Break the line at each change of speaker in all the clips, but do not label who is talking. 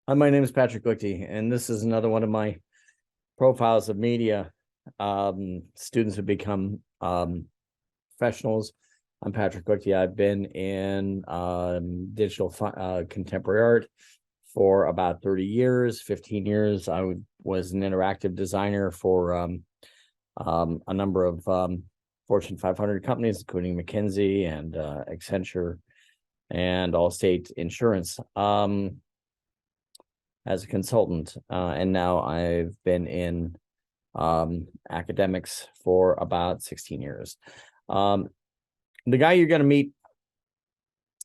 Hi, my name is Patrick Licty, and this is another one of my profiles of media. Students who become professionals. I'm Patrick Licty. I've been in digital contemporary art for about 30 years, 15 years. I was an interactive designer for a number of Fortune 500 companies, including McKinsey and Accenture and Allstate Insurance. As a consultant, and now I've been in academics for about 16 years. The guy you're going to meet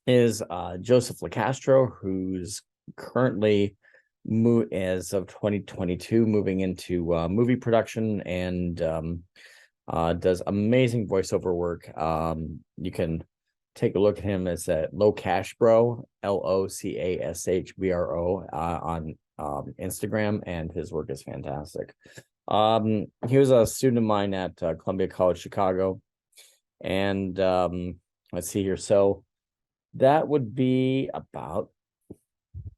is Joseph Locastro, who's currently, as of 2022, moving into movie production and does amazing voiceover work. You can take a look at him as a Locashbro, Locashbro, on Instagram, and his work is fantastic. He was a student of mine at Columbia College Chicago, and let's see here. So that would be about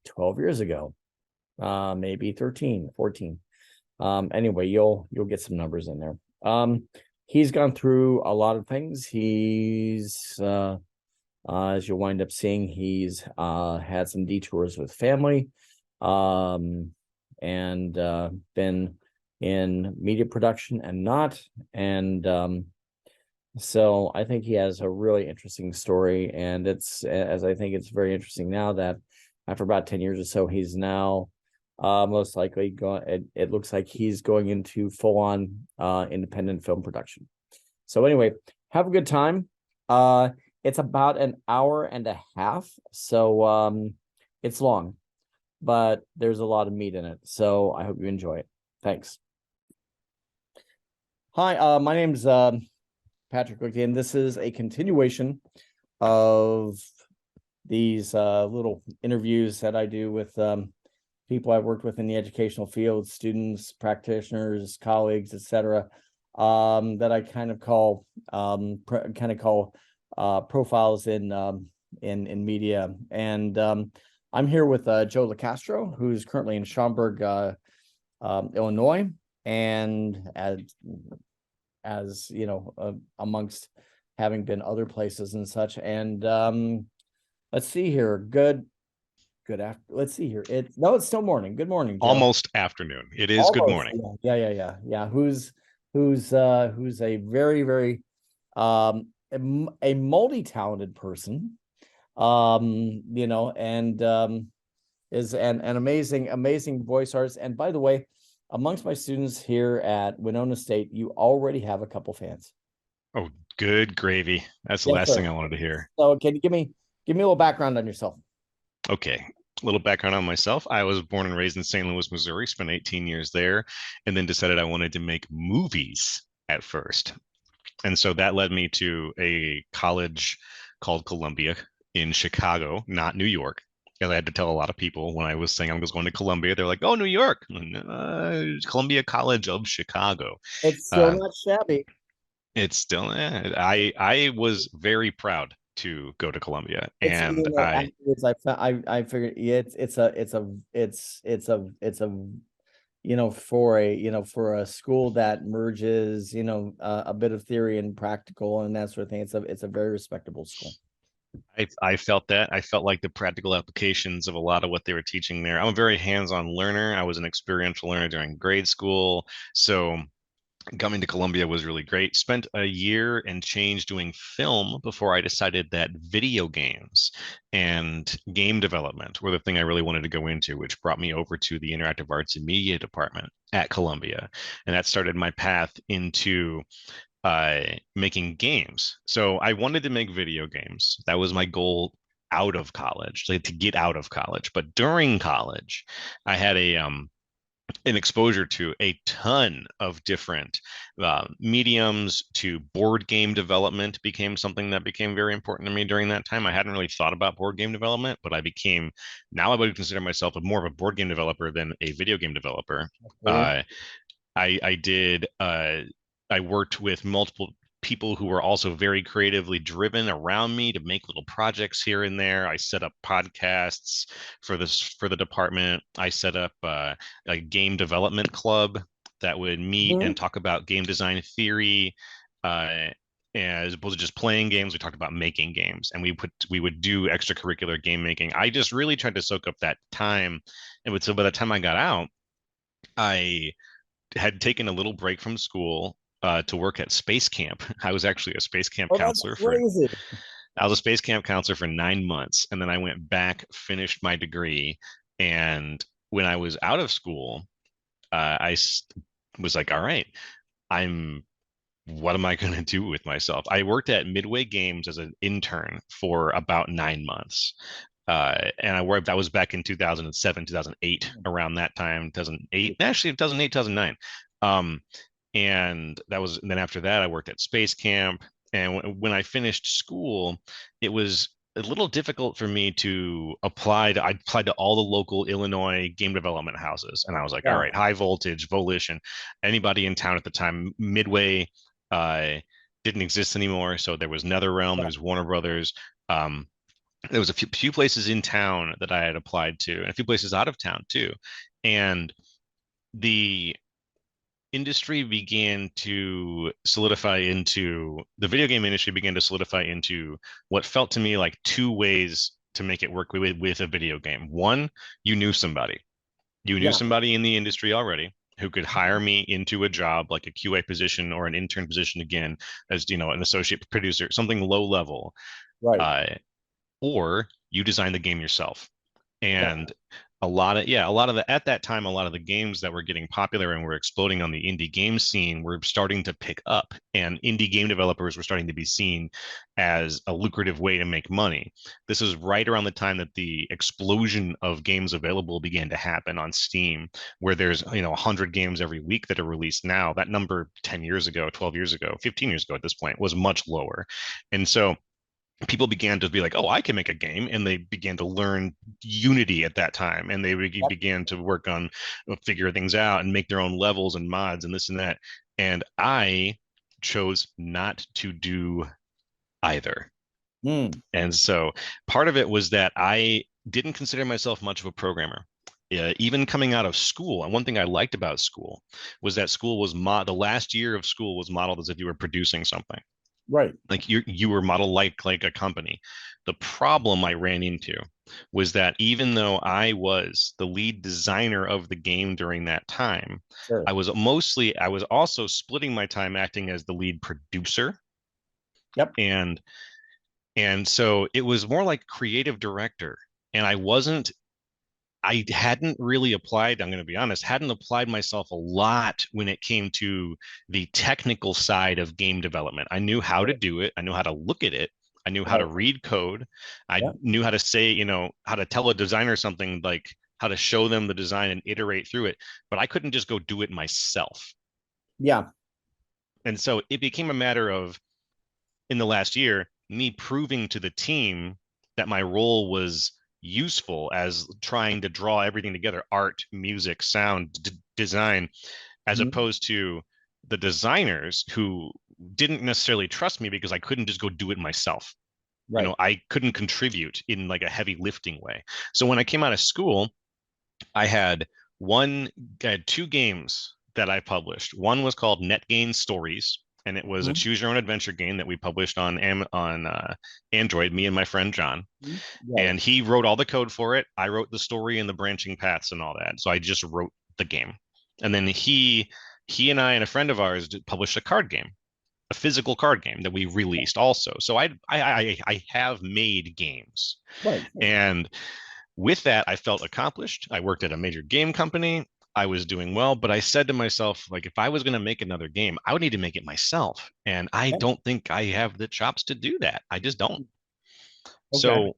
12 years ago, maybe 13, 14. Anyway, you'll get some numbers in there. He's gone through a lot of things. He's as you'll wind up seeing, he's had some detours with family, and been in media production and not. And so I think he has a really interesting story, and I think it's very interesting now that after about 10 years or so, he's now most likely going, it looks like he's going into full-on independent film production. So anyway, have a good time. It's about an hour and a half, so it's long, but there's a lot of meat in it. So I hope you enjoy it. Thanks. Hi, my name's Patrick Licty, and this is a continuation of these little interviews that I do with people I've worked with in the educational field, students, practitioners, colleagues, etc. That I kind of call profiles in media. And I'm here with Joe Locastro, who's currently in Schaumburg, Illinois, and as you know, amongst having been other places and such. And let's see here. Good after. Let's see here. It's still morning. Good morning, Joe.
Almost afternoon. It is good morning.
Yeah. Who's a very, very a multi-talented person, and is an amazing voice artist. And by the way, amongst my students here at Winona State, you already have a couple fans.
Oh, good gravy. That's the last thing I wanted to hear.
So can you give me a little background on yourself?
Okay. A little background on myself. I was born and raised in St. Louis, Missouri, spent 18 years there, and then decided I wanted to make movies at first. And so that led me to a college called Columbia in Chicago, not New York. And I had to tell a lot of people when I was saying I was going to Columbia, they're like, "Oh, New York, Columbia College of Chicago."
It's still not shabby.
It's still, I was very proud to go to Columbia, and
I figured it's a for a school that merges a bit of theory and practical and that sort of thing. It's a very respectable school.
I felt that. I felt like the practical applications of a lot of what they were teaching there. I'm a very hands-on learner. I was an experiential learner during grade school. So coming to Columbia was really great. Spent a year and change doing film before I decided that video games and game development were the thing I really wanted to go into, which brought me over to the interactive arts and media department at Columbia. And that started my path into making games. So I wanted to make video games. That was my goal out of college, like to get out of college. But during college, I had an exposure to a ton of different mediums. To board game development became something that became very important to me during that time. I hadn't really thought about board game development, but now I would consider myself more of a board game developer than a video game developer. I did I worked with multiple people who were also very creatively driven around me to make little projects here and there. I set up podcasts for the department. I set up a game development club that would meet and
Mhm.
talk about game design theory. Uh, as opposed to just playing games, we talked about making games, and we would do extracurricular game making. I just really tried to soak up that time, so by the time I got out, I had taken a little break from school to work at space camp. I was actually a space camp
Oh, that's
counselor for
crazy.
I was a space camp counselor for 9 months, and then I went back, finished my degree, and when I was out of school, was like, all right, I'm what am I going to do with myself? I worked at Midway Games as an intern for about 9 months. And I worked, that was back in 2007, 2008, around that time, 2008, actually 2008, 2009. And and then after that, I worked at Space Camp. And when I finished school, it was a little difficult for me to I applied to all the local Illinois game development houses. And I was like, all
Yeah,
right, High Voltage, Volition, anybody in town at the time, Midway, uh, didn't exist anymore. So there was NetherRealm, there was Warner Brothers. Um, there was a few places in town that I had applied to, and a few places out of town too. And the industry began to solidify into the video game industry began to solidify into what felt to me like two ways to make it work with a video game. One, you knew somebody. You knew
yeah,
somebody in the industry already who could hire me into a job like a QA position or an intern position again as an associate producer, something low level.
right.
Uh, or you design the game yourself.
Yeah,
And a lot of the at that time, a lot of the games that were getting popular and were exploding on the indie game scene were starting to pick up, and indie game developers were starting to be seen as a lucrative way to make money. This is right around the time that the explosion of games available began to happen on Steam, where there's 100 games every week that are released now. That number 10 years ago, 12 years ago, 15 years ago at this point was much lower. And so people began to be like, oh, I can make a game. And they began to learn Unity at that time. And they
yep.
began to work on figure things out and make their own levels and mods and this and that. And I chose not to do either.
Mm,
And so part of it was that I didn't consider myself much of a programmer. Even coming out of school, and one thing I liked about school was that school was the last year of school was modeled as if you were producing something,
right.
like you were modeled like a company. The problem I ran into was that even though I was the lead designer of the game during that time,
Sure.
I was also splitting my time acting as the lead producer,
Yep.
and so it was more like creative director. And I hadn't really applied, I'm going to be honest, hadn't applied myself a lot when it came to the technical side of game development. I knew how to do it, I knew how to look at it, I knew how to
Right.
read code, I
Yep.
knew how to say, how to tell a designer something, like how to show them the design and iterate through it, but I couldn't just go do it myself.
Yeah.
And so it became a matter of, in the last year, me proving to the team that my role was useful as trying to draw everything together: art, music, sound, design, as
Mhm.
opposed to the designers who didn't necessarily trust me because I couldn't just go do it myself.
Right.
I couldn't contribute in like a heavy lifting way. So when I came out of school, I had I had two games that I published. One was called Net Gain Stories, and it was a
Mhm.
choose your own adventure game that we published on Android, me and my friend John.
Mhm. Right.
And he wrote all the code for it. I wrote the story and the branching paths and all that. So I just wrote the game. And then he and I and a friend of ours published a card game, a physical card game that we released also. So I have made games,
Right. Sure.
and with that, I felt accomplished. I worked at a major game company. I was doing well, but I said to myself, like, if I was going to make another game, I would need to make it myself. And I
Yep.
don't think I have the chops to do that. I just don't.
Okay.
So,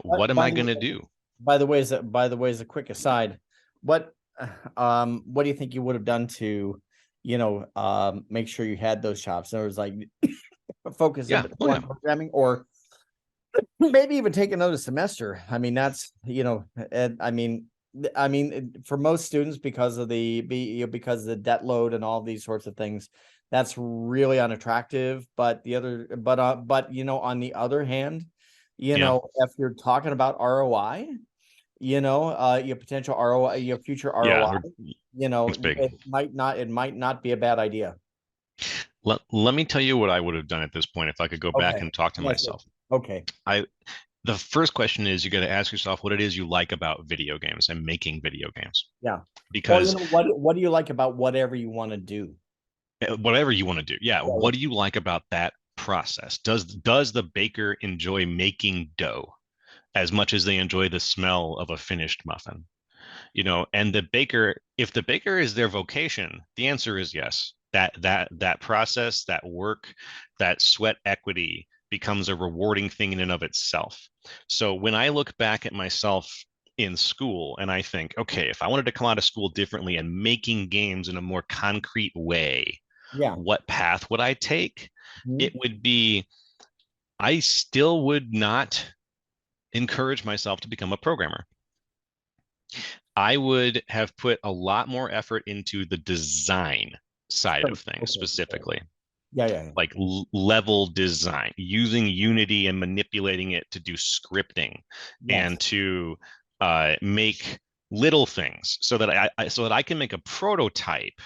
what am
By
I
the
going to do?
as a quick aside, what what do you think you would have done to, make sure you had those chops? In other words, like focus a
Yeah.
bit
Oh,
more
yeah.
on programming, or maybe even take another semester. I mean, that's, I mean, for most students, because of the debt load and all these sorts of things, that's really unattractive. But on the other hand,
Yeah.
if you're talking about ROI, your potential ROI, your future
Yeah.
ROI,
It's big.
it might not be a bad idea.
Let me tell you what I would have done at this point if I could go back
Okay.
and talk to
Yes. Yes.
myself.
Okay.
I The first question is you got to ask yourself what it is you like about video games and making video games.
Yeah. Well,
Because
what do you like about whatever you want to do?
whatever you want to do, yeah,
Yeah.
what do you like about that process? Does the baker enjoy making dough as much as they enjoy the smell of a finished muffin? And the baker, if the baker is their vocation, the answer is yes. That process, that work, that sweat equity becomes a rewarding thing in and of itself. So when I look back at myself in school and I think, okay, if I wanted to come out of school differently and making games in a more concrete way,
Yeah.
what path would I take?
Mhm.
It would be, I still would not encourage myself to become a programmer. I would have put a lot more effort into the design side
Sure.
of things
Okay.
specifically,
Yeah. Yeah. Yeah.
like level design, using Unity and manipulating it to do scripting
Yes.
and to make little things so that I can make a prototype,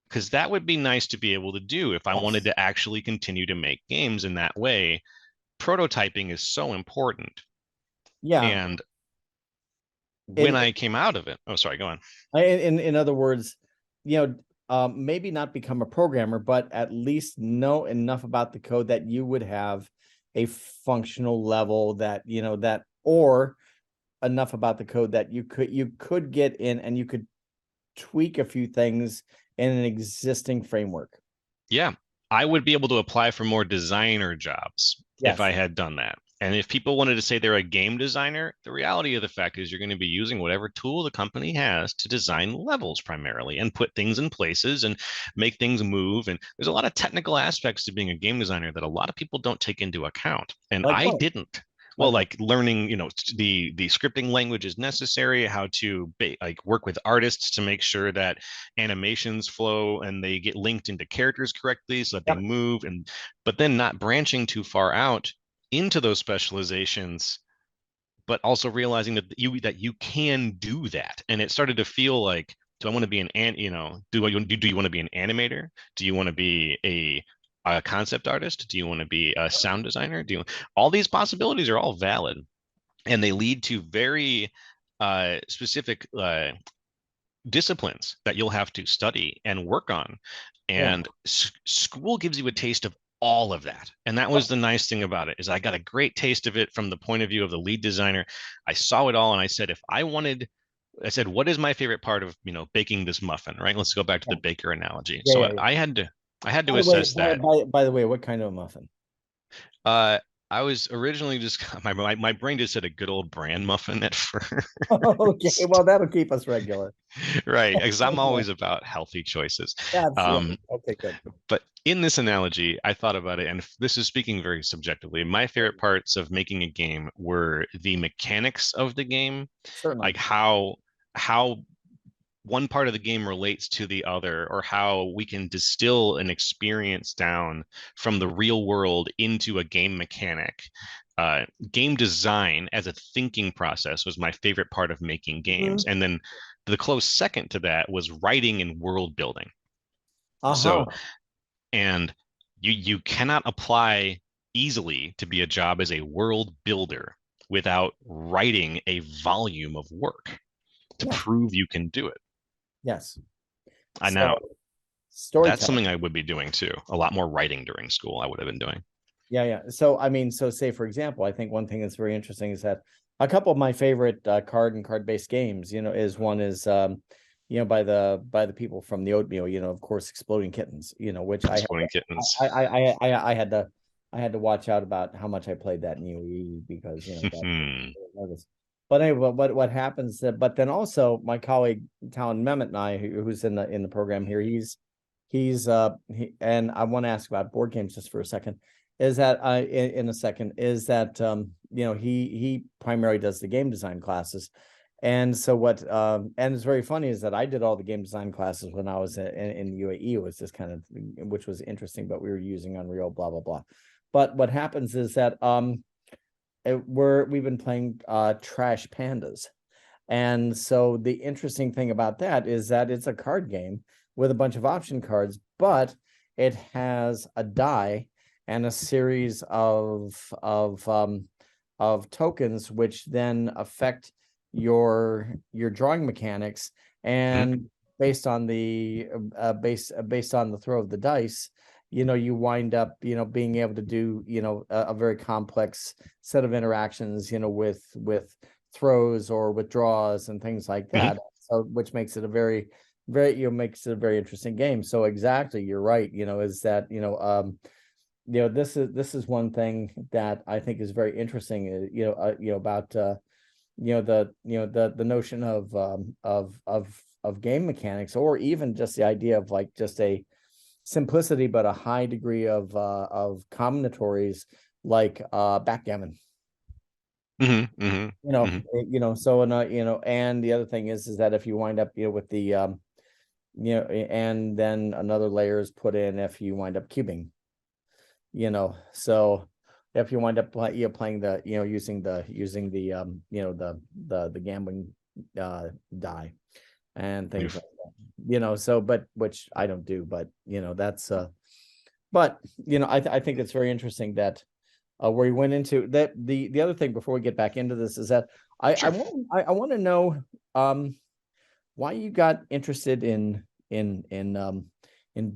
because that would be nice to be able to do if I wanted
Yes.
to actually continue to make games in that way. Prototyping is so important.
Yeah.
And when
And
I came out of it, oh, sorry, go on.
in other words, maybe not become a programmer, but at least know enough about the code that you would have a functional level or enough about the code that you could get in and you could tweak a few things in an existing framework.
Yeah, I would be able to apply for more designer jobs if I
Yes.
had done that. And if people wanted to say they're a game designer, the reality of the fact is you're going to be using whatever tool the company has to design levels primarily and put things in places and make things move. And there's a lot of technical aspects to being a game designer that a lot of people don't take into account. And
Like
I
what?
didn't. Well,
Like what?
like learning, the scripting language is necessary, how to like work with artists to make sure that animations flow and they get linked into characters correctly so that they
Yep.
move, and but then not branching too far out into those specializations, but also realizing that you can do that. And it started to feel like, do I want to be do you want to be an animator? Do you want to be a concept artist? Do you want to be a sound designer? All these possibilities are all valid, and they lead to very specific disciplines that you'll have to study and work on.
Yeah.
And school gives you a taste of all of that. And that was the nice thing about it, is I got a great taste of it from the point of view of the lead designer. I saw it all and I said, I said, what is my favorite part of, baking this muffin, right? Let's go back to
Yeah.
the baker analogy.
Yeah.
So
Yeah. Yeah.
I had to
By the way,
assess that.
by the way, what kind of muffin?
Uh, I was originally just my brain just said a good old bran muffin at first.
Okay, well, that'll keep us regular.
Right, because I'm
Yeah.
always about healthy choices.
That's yeah.
Um,
Okay, good.
but in this analogy, I thought about it, and this is speaking very subjectively. My favorite parts of making a game were the mechanics of the game,
Certainly.
like how one part of the game relates to the other, or how we can distill an experience down from the real world into a game mechanic. Game design as a thinking process was my favorite part of making games.
Mhm.
And then the close second to that was writing and world building. So,
Uh-huh.
and you cannot apply easily to be a job as a world builder without writing a volume of work to
Yeah.
prove you can do it.
Yes.
I now
So
That's
storytelling.
something I would be doing too. A lot more writing during school I would have been doing.
Yeah, yeah. So I mean, so say for example, I think one thing that's very interesting is that a couple of my favorite card-based games, is by the people from the Oatmeal, of course, Exploding Kittens, which
Exploding kittens.
I had to watch out about how much I played that in UE because that
Hmm.
nervous. But anyway, what happens? But then also my colleague Talon Mehmet and I, who's in the program here, and I want to ask about board games just for a second. Is that in a second? Is that he primarily does the game design classes, And so what and it's very funny is that I did all the game design classes when I was in UAE. It was just kind of, which was interesting, but we were using Unreal, blah blah blah. But what happens is that we've been playing Trash Pandas. And so the interesting thing about that is that it's a card game with a bunch of option cards, but it has a die and a series of tokens which then affect your drawing mechanics,
Mhm.
and based on the based on the throw of the dice, you wind up being able to do a very complex set of interactions with throws or withdrawals and things like
Mhm.
that. So which makes it a very makes it a very interesting game. So exactly, you're right, is that this is one thing that I think is very interesting, about the notion of game mechanics, or even just the idea of like just a simplicity but a high degree of combinatories, like backgammon.
Mhm. Mhm. Mhm.
So and the other thing is that if you wind up with the and then another layer is put in if you wind up cubing, so if you wind up playing the using the the gambling die and things
Oof.
like that, so but which I don't do, but that's but I think it's very interesting that where you went into that. The other thing before we get back into this is that
Sure.
I want to know um why you got interested in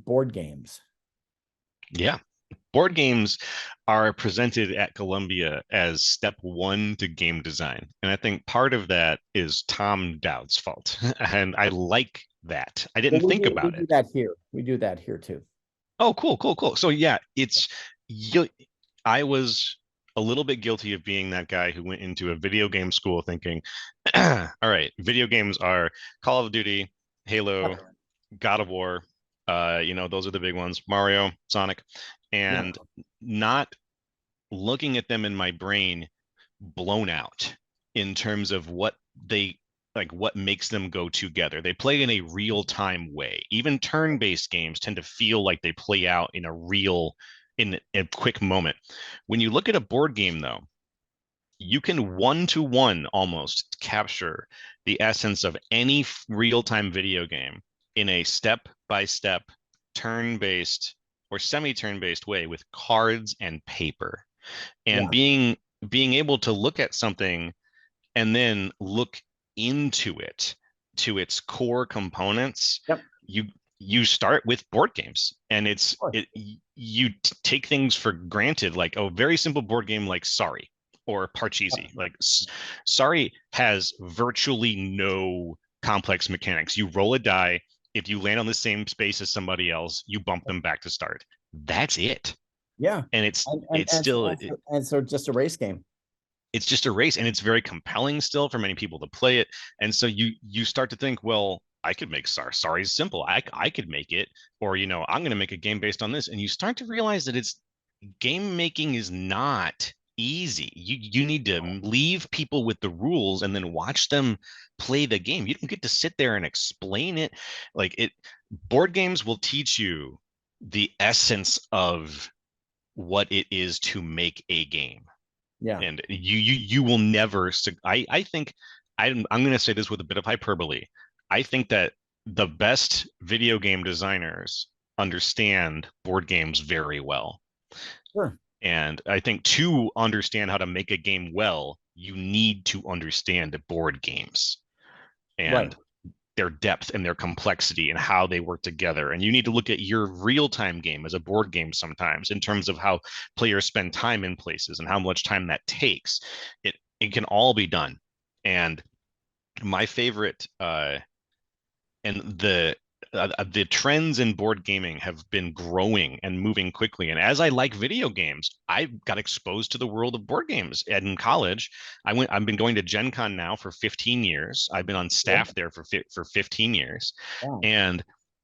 board games.
Yeah. Board games are presented at Columbia as step one to game design. And I think part of that is Tom Dowd's fault. And I like that. I
Well,
didn't think
we
about
do
it.
that here. We do that here too.
Oh, cool, cool, cool. So yeah, you, I was a little bit guilty of being that guy who went into a video game school thinking, all right, video games are Call of Duty, Halo,
Yep.
God of War, those are the big ones, Mario, Sonic,
Yeah.
and not looking at them in my brain blown out in terms of what they like what makes them go together. They play in a real time way. Even turn-based games tend to feel like they play out in a quick moment. When you look at a board game though, you can one to one almost capture the essence of any real-time video game in a step by step turn-based or semi-turn based way with cards and paper, and
Yeah.
being able to look at something and then look into it to its core components.
Yep.
You start with board games, and
Of course.
you take things for granted, like a very simple board game like Sorry or
Yep.
Parcheesi. Like Sorry has virtually no complex mechanics. You roll a die. If you land on the same space as somebody else, you bump them back to start. That's it.
Yeah.
And it's
And and
it's
and so,
still
and so, and so just a race game.
it's just a race, and it's very compelling still for many people to play it. And so you start to think, well, I could make Sorry's simple. I could make it, or I'm going to make a game based on this. And you start to realize that it's game making is not easy. You need to leave people with the rules and then watch them play the game. You don't get to sit there and explain it. Like it Board games will teach you the essence of what it is to make a game,
Yeah.
and you will never. I think I'm going to say this with a bit of hyperbole. I think that the best video game designers understand board games very well,
Sure.
and I think to understand how to make a game well, you need to understand board games
Right.
and their depth and their complexity and how they work together. And you need to look at your real-time game as a board game sometimes in terms of how players spend time in places and how much time that takes. It can all be done. And my favorite and the trends in board gaming have been growing and moving quickly. And as I like video games, I got exposed to the world of board games. And in college, I've been going to Gen Con now for 15 years. I've been on staff there for 15 years.
Wow.
And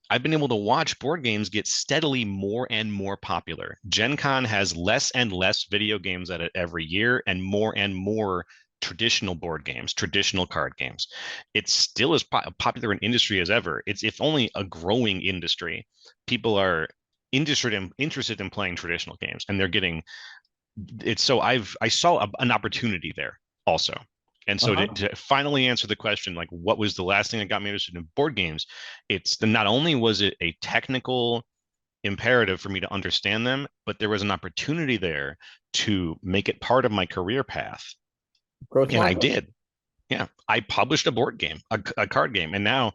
I've been able to watch board games get steadily more and more popular. Gen Con has less and less video games at it every year, and more traditional board games, traditional card games. It's still as popular an industry as ever. It's if only a growing industry. People are interested in playing traditional games, and they're getting it's so I saw an opportunity there also. And so
Uh-huh.
to finally answer the question, like what was the last thing that got me interested in board games? It's the not only was it a technical imperative for me to understand them, but there was an opportunity there to make it part of my career path.
Growth
And I
market.
did. Yeah, I published a board game, a card game, and now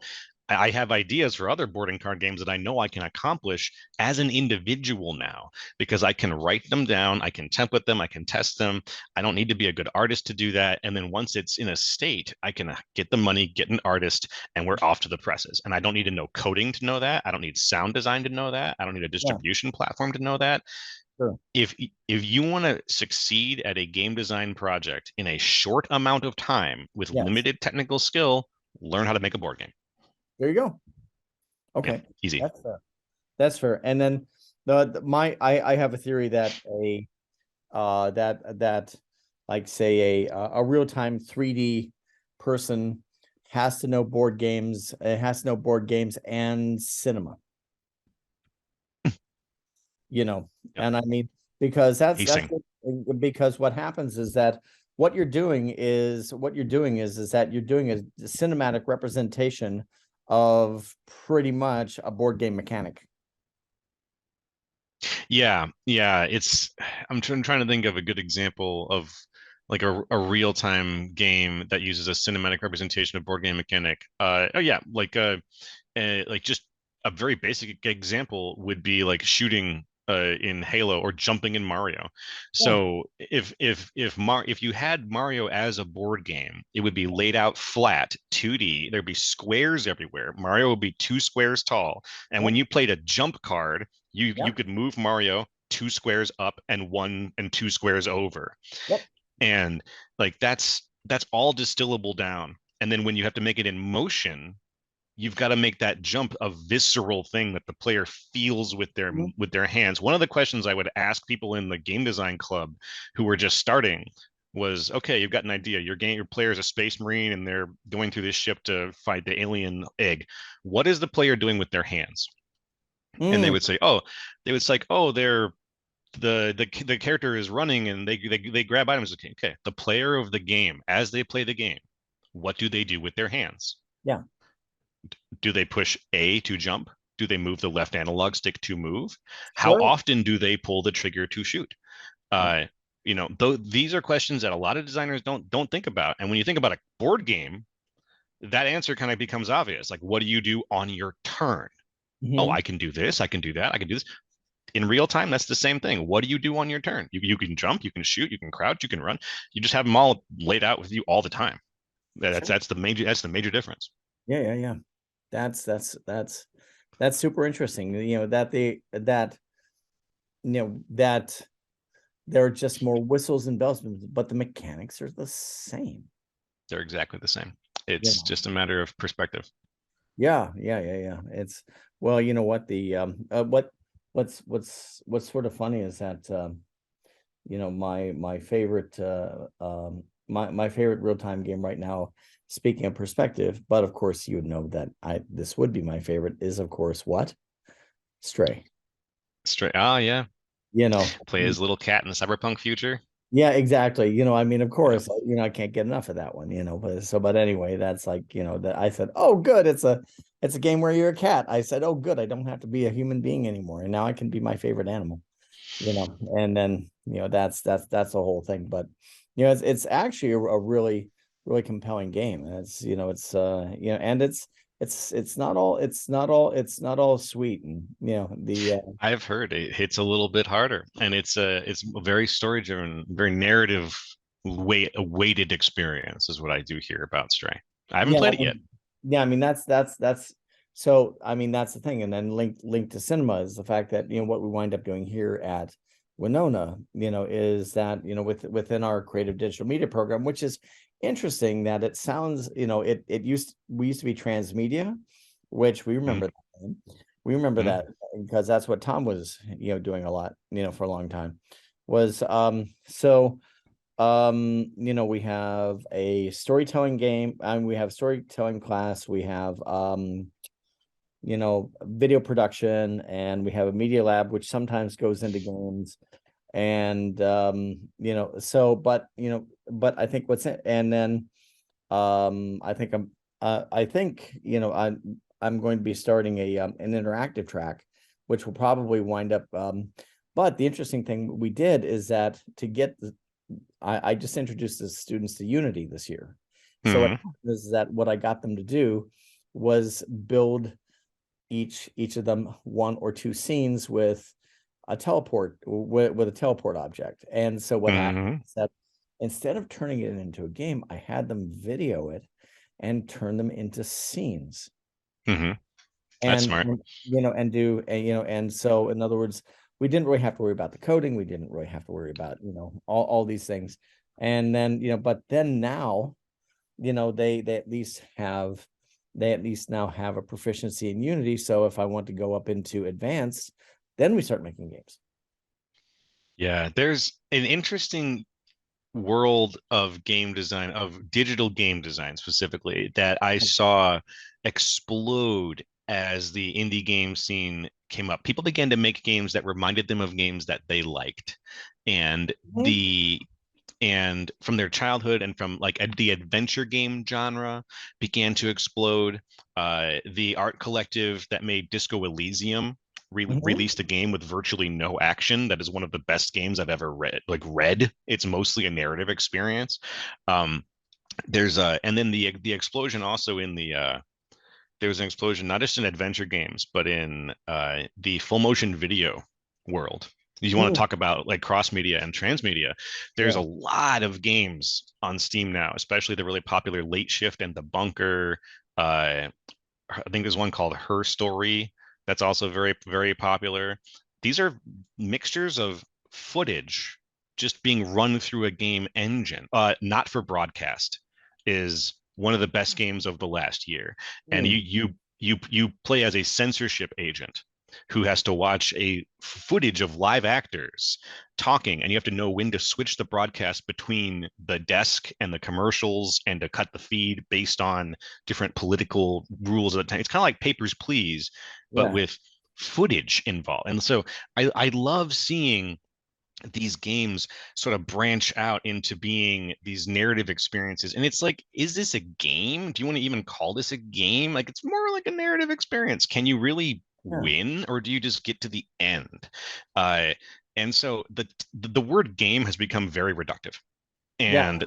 I have ideas for other board and card games that I know I can accomplish as an individual now because I can write them down, I can template them, I can test them. I don't need to be a good artist to do that. And then once it's in a state, I can get the money, get an artist, and we're off to the presses. And I don't need to know coding to know that. I don't need sound design to know that. I don't need a
Yeah,
distribution platform to know that.
sure.
If you want to succeed at a game design project in a short amount of time with
Yes.
limited technical skill, learn how to make a board game.
There you go.
Yeah,
Okay.
easy.
That's fair. That's fair. And then I have a theory that that like say a real-time 3D person has to know board games, it has to know board games and cinema, you know.
Yeah.
And I mean, because that's
Pacing.
because what happens is that what you're doing is that you're doing a cinematic representation of pretty much a board game mechanic.
Yeah, yeah. I'm trying to think of a good example of like a real-time game that uses a cinematic representation of board game mechanic. Oh yeah, like just a very basic example would be like shooting in Halo or jumping in Mario.
Yeah.
So if you had Mario as a board game, it would be laid out flat, 2D. There'd be squares everywhere. Mario would be 2 squares tall, and when
Yep.
you played a jump card, you
Yep.
could move Mario 2 squares up and 1 and 2 squares over,
Yep.
and like that's all distillable down. And then when you have to make it in motion, you've got to make that jump a visceral thing that the player feels
Mhm.
with their hands. One of the questions I would ask people in the game design club who were just starting was, okay, you've got an idea. Your player is a space marine and they're going through this ship to fight the alien egg. What is the player doing with their hands? And
Mm,
they would say, oh, they're the character is running and they grab items. Okay, okay, the player of the game as they play the game, what do they do with their hands?
yeah.
Do they push A to jump? Do they move the left analog stick to move? How
Sure.
often do they pull the trigger to shoot?
Yeah.
Uh, though these are questions that a lot of designers don't think about. And when you think about a board game, that answer kind of becomes obvious. Like, what do you do on your turn? Oh,
Hmm.
I can do this. I can do that. I can do this. In real time, that's the same thing. What do you do on your turn? You can jump, you can shoot, you can crouch, you can run. You just have them all laid out with you all the time. That's
Sure.
that's the major difference.
Yeah, yeah, yeah. That's super interesting. You know, that there are just more whistles and bells, but the mechanics are the same.
They're exactly the same.
You
It's
know.
just a matter of perspective.
Yeah, yeah, yeah, yeah. It's well, you know what the what's sort of funny is that you know my favorite my favorite real-time game right now, speaking of perspective, but of course you would know that I this would be my favorite, is of course what? Stray.
Straight. Ah, yeah.
You know.
Play as little cat in the cyberpunk future.
Yeah, exactly. You know, I mean, of
Yeah.
course, you know, I can't get enough of that one, you know, but anyway, that's like, you know, that I said, oh, good, it's a game where you're a cat. I said, oh, good, I don't have to be a human being anymore, and now I can be my favorite animal, you know, and then, you know, that's the whole thing. But you know, it's actually a really compelling game. And it's, you know, it's you know, and it's not all sweet, and you know, the
I've heard it hits a little bit harder, and it's a very story driven, very narrative a weighted experience is what I do hear about Stray. I haven't
yeah,
played it yet.
yeah, I mean that's so I mean that's the thing. And then linked to cinema is the fact that, you know, what we wind up doing here at Winona, you know, is that, you know, within our creative digital media program, which is interesting that it sounds, you know, we used to be transmedia, which we remember
Mhm,
that name. We remember
mhm.
that because that's what Tom was, you know, doing a lot, you know, for a long time. Was so We have a storytelling game, and we have storytelling class. We have video production, and we have a media lab, which sometimes goes into games. And but I think what's it, and then I think I'm going to be starting an interactive track, which will probably wind up. But the interesting thing we did is that I just introduced the students to Unity this year. So what
Hmm.
happened is that what I got them to do was build each of them one or two scenes with a teleport object. And so what happened
Hmm.
is that instead of turning it into a game, I had them video it and turn them into scenes.
Hmm. That's
And
smart.
and do and so in other words, we didn't really have to worry about the coding. We didn't really have to worry about all these things. And then but then now they at least now have a proficiency in Unity. So if I want to go up into advanced, then we start making games.
Yeah, there's an interesting world of game design, of digital game design specifically, that I saw explode as the indie game scene came up. People began to make games that reminded them of games that they liked. And
Mhm.
from their childhood, and from like the adventure game genre began to explode. The art collective that made Disco Elysium
Mhm.
released a game with virtually no action that is one of the best games I've ever read. It's mostly a narrative experience. um there's and then the explosion also in the there was an explosion not just in adventure games, but in the full motion video world. You want to
Mhm.
talk about like cross media and transmedia? There's a
Yeah.
lot of games on Steam now, especially the really popular Late Shift and The Bunker. Uh, I think there's one called Her Story that's also very, very popular. These are mixtures of footage just being run through a game engine. Not for broadcast is one of the best games of the last year. And
Mm.
you play as a censorship agent who has to watch a footage of live actors talking, and you have to know when to switch the broadcast between the desk and the commercials and to cut the feed based on different political rules at the time. It's kind of like Papers, Please, but
Yeah.
with footage involved. And so I love seeing these games sort of branch out into being these narrative experiences. And it's like, is this a game? Do you want to even call this a game? Like, it's more like a narrative experience. Can you really
Yeah.
win, or do you just get to the end? Uh, and so the word game has become very reductive,
Yeah.
and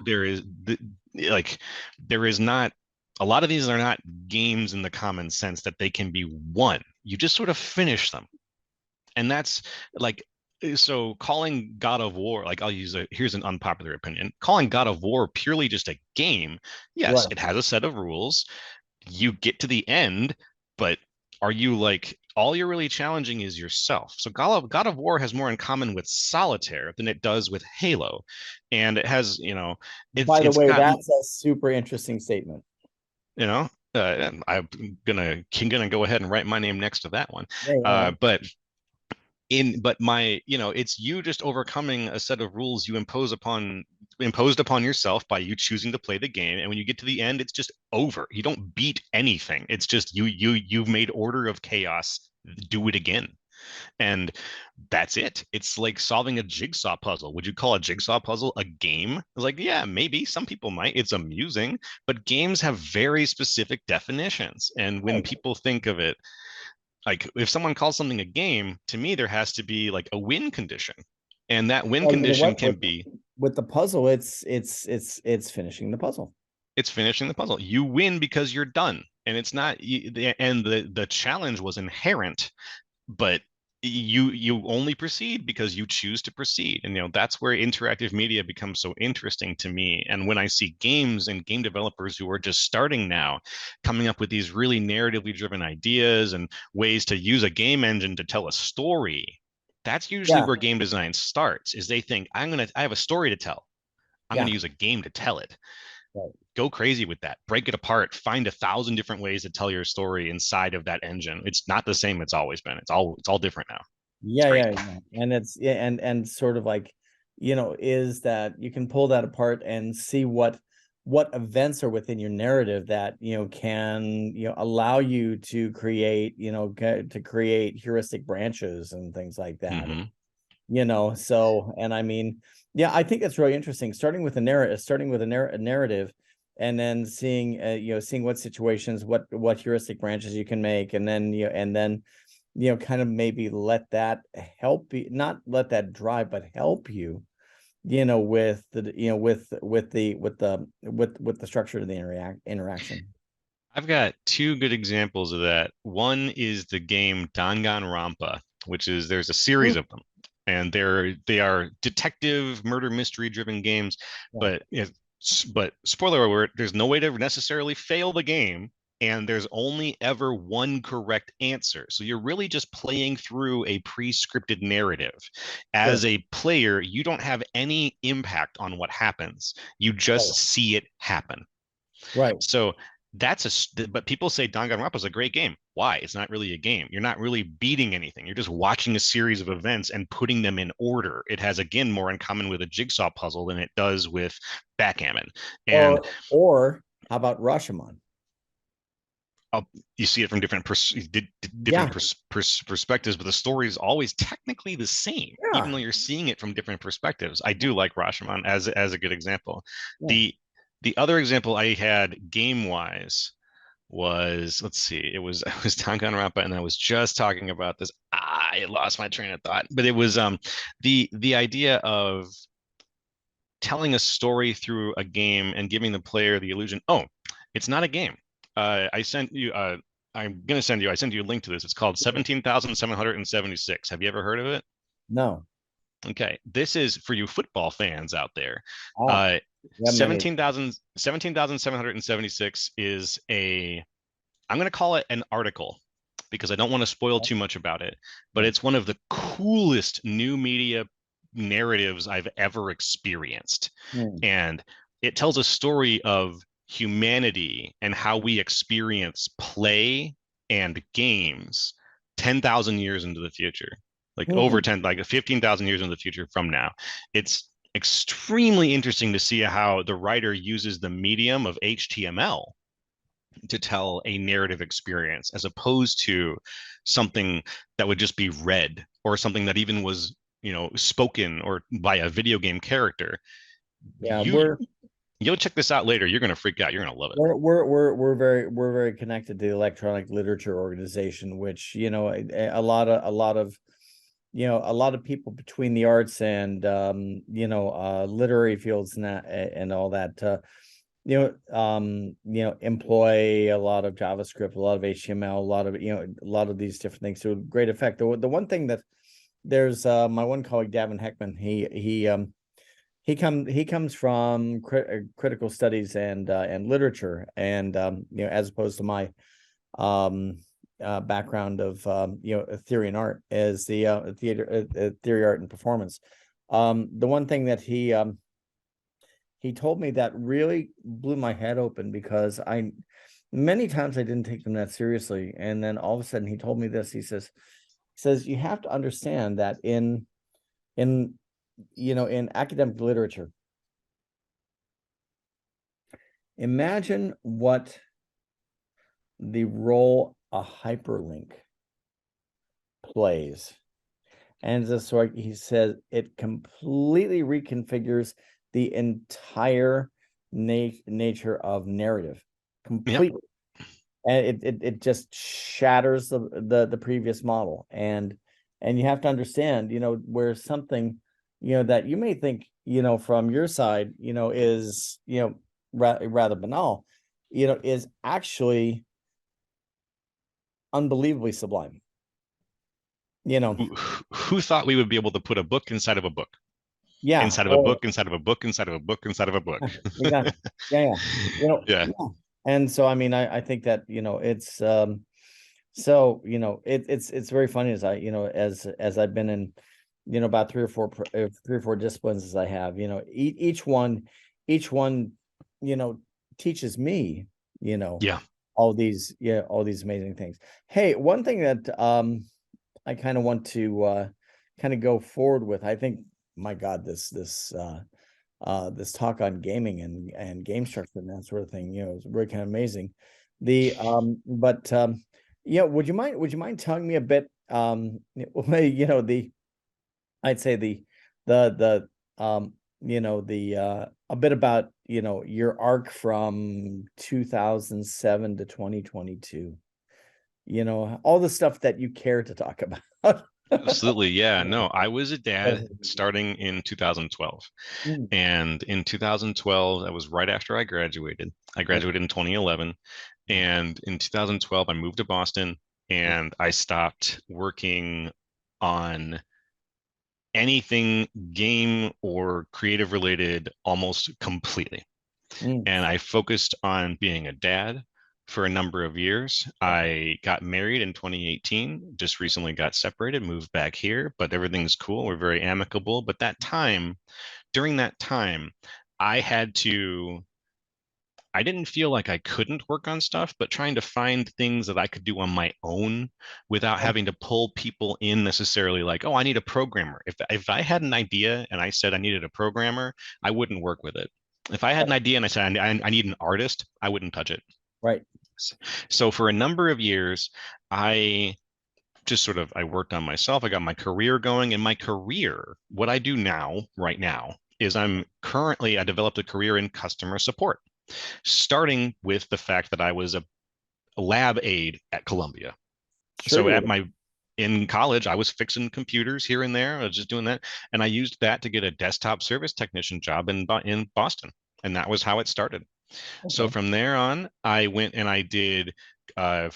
like there is not a lot of these are not games in the common sense that they can be won. You just sort of finish them, and that's like, so calling God of War, like, here's an unpopular opinion, calling God of War purely just a game. Yes,
Right.
it has a set of rules. You get to the end, but are you like, all you're really challenging is yourself. So God of War has more in common with Solitaire than it does with Halo. And it has,
By the
it's
way,
got,
that's a super interesting statement.
you know, I'm gonna go ahead and write my name next to that one.
Yeah. Yeah.
But my, it's you just overcoming a set of rules you imposed upon yourself by you choosing to play the game. And when you get to the end, it's just over. You don't beat anything. It's just you've made order of chaos, do it again. And that's it. It's like solving a jigsaw puzzle. Would you call a jigsaw puzzle a game? It's like, yeah, maybe some people might. It's amusing, but games have very specific definitions. And when
Right.
people think of it, like, if someone calls something a game, to me there has to be like a win condition, and that win
Well, you know
condition
what?
can be,
With the puzzle, it's finishing the puzzle.
it's finishing the puzzle. You win because you're done, and it's not and the challenge was inherent, but you only proceed because you choose to proceed. And that's where interactive media becomes so interesting to me. And when I see games and game developers who are just starting now, coming up with these really narratively driven ideas and ways to use a game engine to tell a story, that's usually
Yeah.
where game design starts. Is they think, I have a story to tell, I'm going
Yeah.
to use a game to tell it.
Right.
Go crazy with that, break it apart, find 1,000 different ways to tell your story inside of that engine. It's not the same it's always been. It's all different now. It's
Yeah,
great.
yeah, yeah. And it's yeah, and sort of like is that you can pull that apart and see what events are within your narrative that can allow you to create to create heuristic branches and things like that.
Hmm.
So, and I mean, yeah, I think that's really interesting, starting with a narrative, and then seeing seeing what situations, what heuristic branches you can make, and then kind of maybe let that help you, not let that drive, but help you with the with the structure of the interaction.
I've got two good examples of that. One is the game Danganronpa, which is there's a series
Mm,
of them, and they are detective murder mystery driven games.
yeah.
But spoiler alert, there's no way to necessarily fail the game, and there's only ever one correct answer. So you're really just playing through a pre-scripted narrative. As
Sure.
a player, you don't have any impact on what happens. You
Right.
just see it happen.
Right.
So but people say Danganronpa is a great game. Why? It's not really a game. You're not really beating anything. You're just watching a series of events and putting them in order. It has, again, more in common with a jigsaw puzzle than it does with backgammon. And
Or how about Rashomon?
uh, you see it from different
Yeah.
perspectives, but the story is always technically the same, even
Yeah.
though you're seeing it from different perspectives. I do like Rashomon as a good example.
Yeah.
The other example I had game wise was, let's see, it was Danganronpa, and I was just talking about this. I lost my train of thought, but it was the idea of telling a story through a game and giving the player the illusion, oh, it's not a game. I sent you. I sent you a link to this. It's called 17,776. Have you ever heard of it?
No.
Okay, this is for you football fans out there.
Ah,
Uh,
yeah, many.
17,776 is I'm going to call it an article because I don't want to spoil too much about it, but
Yeah.
it's one of the coolest new media narratives I've ever experienced.
Hmm.
And it tells a story of humanity and how we experience play and games 10,000 years into the future, like over
Hmm.
10, like 15,000 years into the future from now. It's extremely interesting to see how the writer uses the medium of HTML to tell a narrative experience as opposed to something that would just be read, or something that even was spoken or by a video game character.
Yeah,
you you'll check this out later. You're going to freak out. You're going to love it.
we're very connected to the Electronic Literature Organization, which a lot of a lot of people between the arts and literary fields and that and all that employ a lot of JavaScript, a lot of HTML, a lot of a lot of these different things to great effect. The one thing that there's my one colleague Davin Heckman, he comes from critical studies and literature, and as opposed to my um background of theory and art as the theory, art, and performance. The one thing that he told me that really blew my head open, because many times I didn't take them that seriously, and then all of a sudden he told me this. He says you have to understand that in in academic literature, imagine what the role a hyperlink plays. And just so he says it completely reconfigures the entire nature of narrative
Yep.
completely. And it just shatters the previous model. And you have to understand, where something, that you may think, from your side, is, rather banal, is actually unbelievably sublime. You know,
Who thought we would be able to put a book inside of a book,
yeah,
inside of a
or
book, inside of a book, inside of a book, inside of a book?
exactly. Yeah, yeah.
Yeah.
Yeah. And so I mean I think that, it's so it's very funny as I, as I've been in, about three or four disciplines as I have, each one, you know, teaches me,
Yeah.
all these amazing things. Hey, one thing that I kind of want to kind of go forward with, I think my God, this talk on gaming and game structure and that sort of thing, is really kind of amazing. But yeah, would you mind telling me a bit, the I'd say the a bit about, your arc from 2007 to 2022, all the stuff that you care to talk about.
Absolutely. Yeah. No, I was a dad starting in 2012.
Mm,
And in 2012, that was right after I graduated. I
right.
graduated in 2011. And in 2012, I moved to Boston and I stopped working on anything game or creative related almost completely.
Mm,
And I focused on being a dad for a number of years.
okay.
I got married in 2018, just recently got separated, moved back here, but everything's cool. We're very amicable. But during that time, I had to, I didn't feel like I couldn't work on stuff, but trying to find things that I could do on my own without having to pull people in necessarily like, oh, I need a programmer. If I had an idea and I said I needed a programmer, I wouldn't work with it. If I had an idea and I said I need an artist, I wouldn't touch it.
Right.
So for a number of years, I I worked on myself. I got my career going. And my career, what I do now, right now, is I developed a career in customer support, starting with the fact that I was a lab aide at Columbia.
Sure
So
you were.
in college, I was fixing computers here and there. I was just doing that, and I used that to get a desktop service technician job in Boston, and that was how it started. So
Okay.
from there on, I went and I did a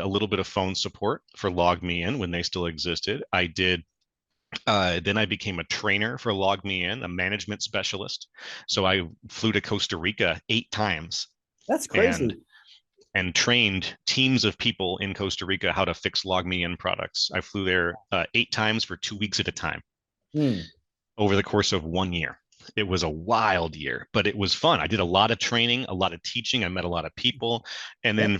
little bit of phone support for Log Me In when they still existed. Then I became a trainer for Log Me In, a management specialist. So I flew to Costa Rica 8 times
That's
and
crazy.
trained teams of people in Costa Rica how to fix Log Me In products. I flew there 8 times for 2 weeks at a time
Hmm.
over the course of 1 year. It was a wild year, but it was fun. I did a lot of training, a lot of teaching. I met a lot of people, and
Yeah.
then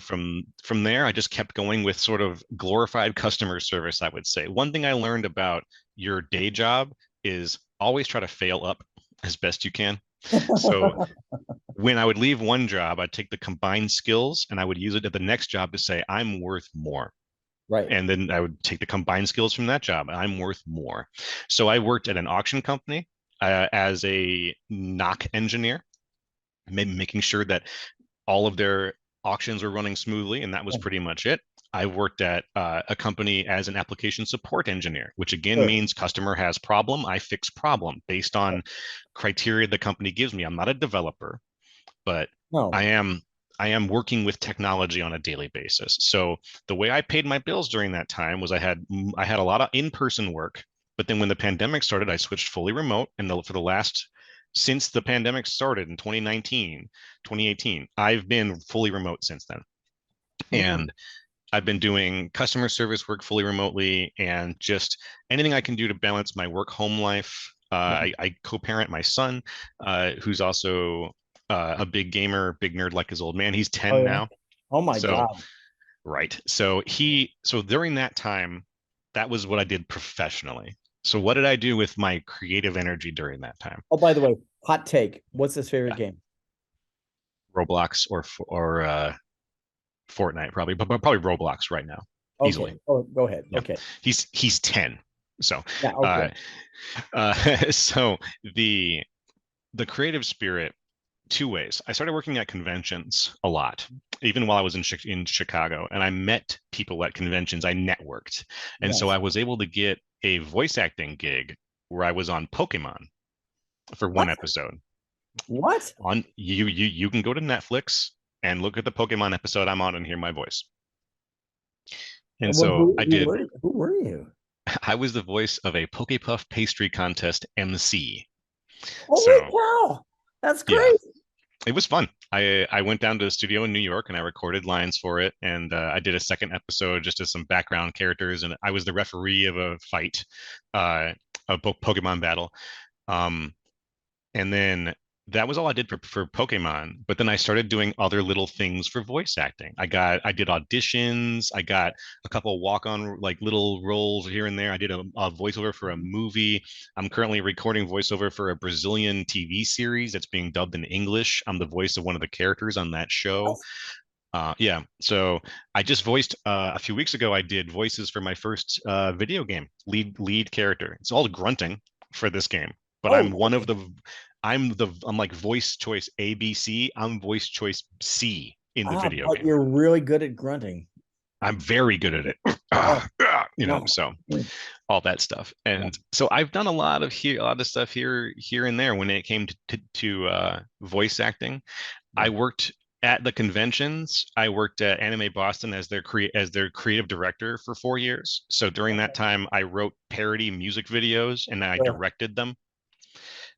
from there, I just kept going with sort of glorified customer service. I would say one thing I learned about your day job is always try to fail up as best you can. So when I would leave one job, I'd take the combined skills and I would use it at the next job to say I'm worth more.
Right.
And then I would take the combined skills from that job. I'm worth more. So I worked at an auction company as a knock engineer, making sure that all of their auctions were running smoothly, and that was
Yeah.
pretty much it. I worked at a company as an application support engineer, which again
Sure.
means customer has problem, I fix problem based on criteria the company gives me. I'm not a developer, but I
No.
am I am working with technology on a daily basis. So the way I paid my bills during that time was I had a lot of in-person work, but then when the pandemic started, I switched fully remote. And for the last since the pandemic started in 2019, 2018, I've been fully remote since then.
Hmm.
And I've been doing customer service work fully remotely and just anything I can do to balance my work home life.
Yeah.
I co-parent my son, who's also a big gamer, big nerd like his old man. He's
Oh
10
yeah.
now.
Oh my
So,
God.
right. So during that time, that was what I did professionally. So what did I do with my creative energy during that time?
Oh, by the way, hot take. What's his favorite
Yeah,
game?
Roblox or Fortnite probably, but probably Roblox right now,
Okay.
easily.
Oh, go ahead.
Yeah,
Okay.
he's 10. So,
Yeah.
uh,
Okay.
so the creative spirit, two ways. I started working at conventions a lot, even while I was in Chicago, and I met people at conventions. I networked, and so
Yes.
I was able to get a voice acting gig where I was on Pokemon for one
What?
episode.
What?
On you can go to Netflix and look at the Pokemon episode I'm on and hear my voice. And
Well,
so
who were you?
I was the voice of a Poke Puff pastry contest MC.
Holy
So
cow! That's
yeah,
great.
it was fun. I went down to the studio in New York and I recorded lines for it, and I did a second episode just as some background characters, and I was the referee of a fight, uh, a Pokemon battle. Um, and then that was all I did for Pokemon. But then I started doing other little things for voice acting. I did auditions. I got a couple walk-on like little roles here and there. I did a voiceover for a movie. I'm currently recording voiceover for a Brazilian TV series that's being dubbed in English. I'm the voice of one of the characters on that show. Yeah, so I just voiced a few weeks ago. I did voices for my first video game lead character. It's all grunting for this game, but
Oh, really?
I'm like voice choice ABC. I'm voice choice C in the
Ah,
video
but
game.
you're really good at grunting.
I'm very good at it.
Oh, wow.
So all that stuff. And so I've done a lot of stuff here and there when it came to voice acting. I
Yeah.
worked at the conventions. I worked at Anime Boston as their creative director for 4 years. So during that time, I wrote parody music videos and I
Sure.
directed them.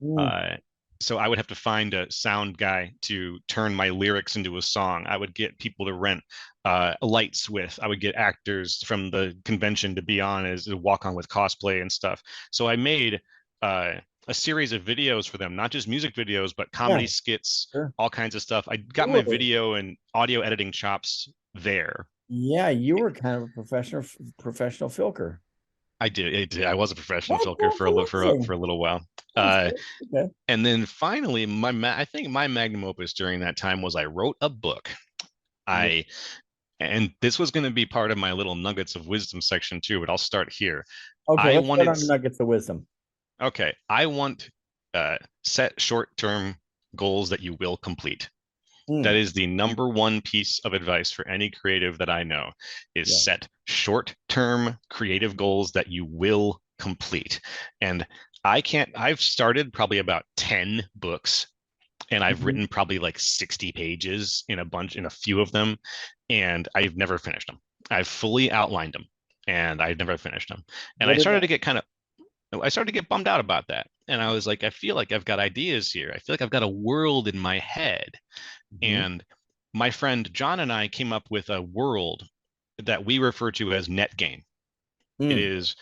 Mm,
Uh, so I would have to find a sound guy to turn my lyrics into a song. I would get people to rent lights with. I would get actors from the convention to be on as to walk on with cosplay and stuff. So I made uh, a series of videos for them, not just music videos, but
yeah,
comedy skits,
sure.
all kinds of stuff. I got my
Really?
video and audio editing chops there.
Yeah, you were kind of a professional filker.
I was a professional
That's
filker for
amazing.
a little while.
That's
Uh,
good. Okay.
And then finally, I think my magnum opus during that time was I wrote a book.
Yeah.
I and this was going to be part of my little nuggets of wisdom section too, but I'll start here.
Okay,
I
let's start
wanted
on nuggets of wisdom.
okay, I want set short-term goals that you will complete. That
Mm,
is the number one piece of advice for any creative that I know is
yeah.
set short-term creative goals that you will complete. And I've started probably about 10 books and I've
Mhm.
written probably like 60 pages in a few of them, and I've never finished them. I've fully outlined them and I've never finished them. And
What is that?
I started to get bummed out about that. And I was like, I feel like I've got ideas here. I feel like I've got a world in my head.
Mhm.
And my friend John and I came up with a world that we refer to as net game. It
Mm,
is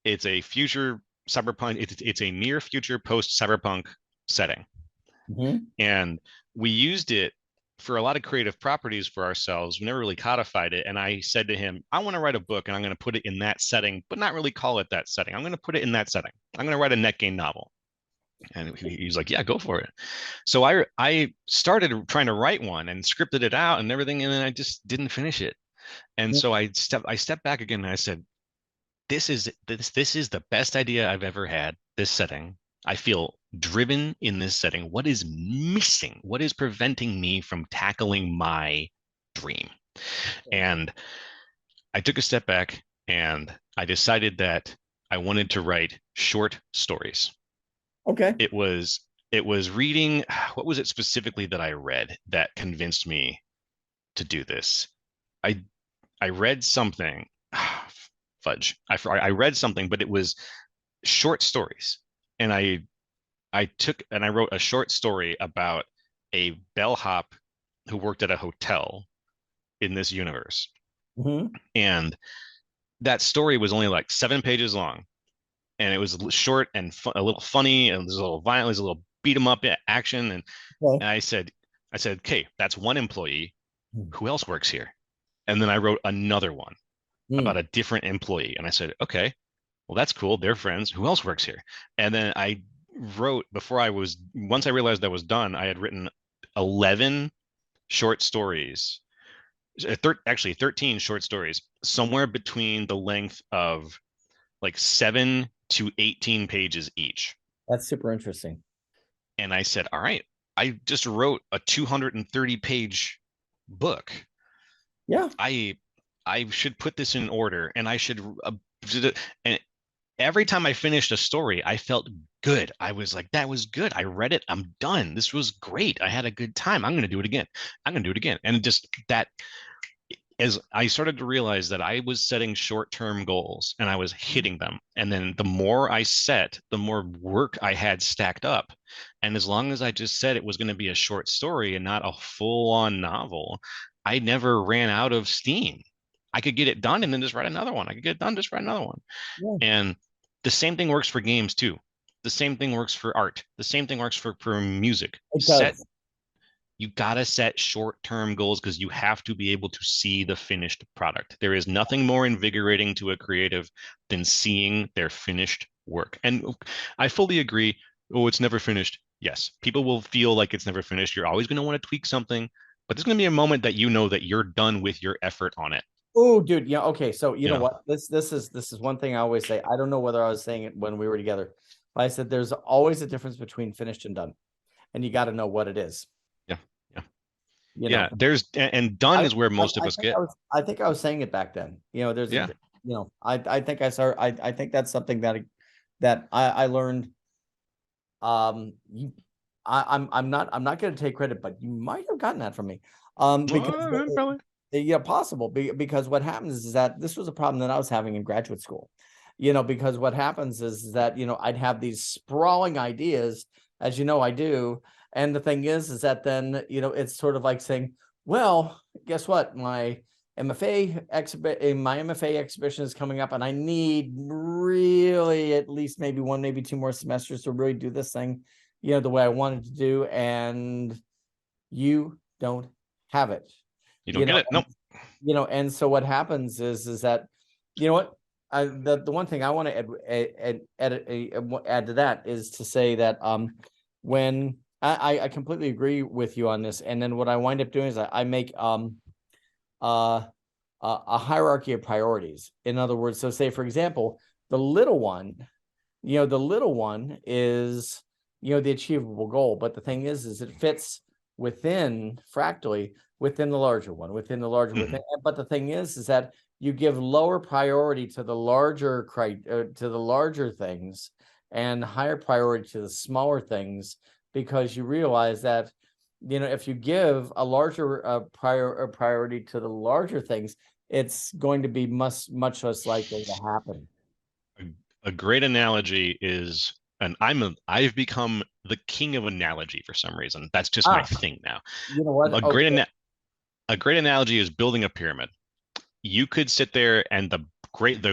it's a future cyberpunk, it's a near future post cyberpunk setting.
mhm.
And we used it for a lot of creative properties for ourselves. We never really codified it. And I said to him, I want to write a book and I'm going to put it in that setting, but not really call it that setting. I'm going to put it in that setting. I'm going to write a net game novel. And he's like, yeah, go for it. So I started trying to write one and scripted it out and everything, and then I just didn't finish it. And
Mm,
so I stepped back again and I said, this is the best idea I've ever had. This setting. I feel driven in this setting. What is missing? What is preventing me from tackling my dream? And I took a step back and I decided that I wanted to write short stories.
okay.
It was it was reading what was it specifically that I read that convinced me to do this? I I read something fudge. I read something, but it was short stories. And I wrote a short story about a bellhop who worked at a hotel in this universe.
Mhm.
And that story was only like 7 pages long. And it was short and a little funny, and there's a little violent, there's a little beat 'em up action.
Okay.
And I said, okay, that's one employee.
Mm,
Who else works here? And then I wrote another one about
mm,
a different employee. And I said, okay, well, that's cool. They're friends. Who else works here? And then I wrote once I realized that was done, I had written 11 short stories, actually 13 short stories, somewhere between the length of like 7 to 18 pages each.
that's super interesting.
And I said, all right, I just wrote a 230-page book.
Yeah.
I I should put this in order and I should and every time I finished a story, I felt good. I was like, that was good. I read it. I'm done. This was great. I had a good time. I'm going to do it again. I'm going to do it again. And just that, as I started to realize that I was setting short-term goals and I was hitting them. And then the more I set, the more work I had stacked up. And as long as I just said it was going to be a short story and not a full-on novel, I never ran out of steam. I could get it done and then just write another one. I could get it done, just write another one.
Yeah.
And the same thing works for games too. The same thing works for art. The same thing works for music.
It does.
You gotta set short-term goals because you have to be able to see the finished product. There is nothing more invigorating to a creative than seeing their finished work. And I fully agree. Oh, it's never finished. Yes, people will feel like it's never finished. You're always going to want to tweak something, but there's going to be a moment that you know that you're done with your effort on it.
Oh, dude. Yeah. Okay. So you
You
know
know,
what? This is one thing I always say. I don't know whether I was saying it when we were together. I said there's always a difference between finished and done, and you got to know what it is.
yeah, yeah,
You
yeah.
know,
And done
I,
is where
I,
most of
I
us
think
get.
I was saying it back then. You know, there's a,
Yeah,
I think I saw. I think that's something that I learned. You, I'm not going to take credit, but you might have gotten that from me. Because
probably.
yeah, possible. Because what happens is that this was a problem that I was having in graduate school. Because what happens is that I'd have these sprawling ideas, as you know I do, and the thing is that then it's sort of like saying, well, guess what, my MFA exhibition is coming up, and I need really at least maybe one, maybe two more semesters to really do this thing, the way I wanted to do, and you don't have it.
You don't
You
get
know,
it. Nope.
and so what happens is that, what, the one thing I want to add to that is to say that when I completely agree with you on this, and then what I wind up doing is I make uh a hierarchy of priorities. In other words, so say for example, the little one, the little one is the achievable goal, but the thing is it fits within fractally within the larger one, within the larger within. But the thing is that you give lower priority to the larger things and higher priority to the smaller things, because you realize that if you give a larger priority to the larger things, it's going to be much less likely to happen.
A great analogy is, and I've become the king of analogy for some reason. That's just my
Ah,
thing now.
you know what?
A great
Okay.
a great analogy is building a pyramid. You could sit there and the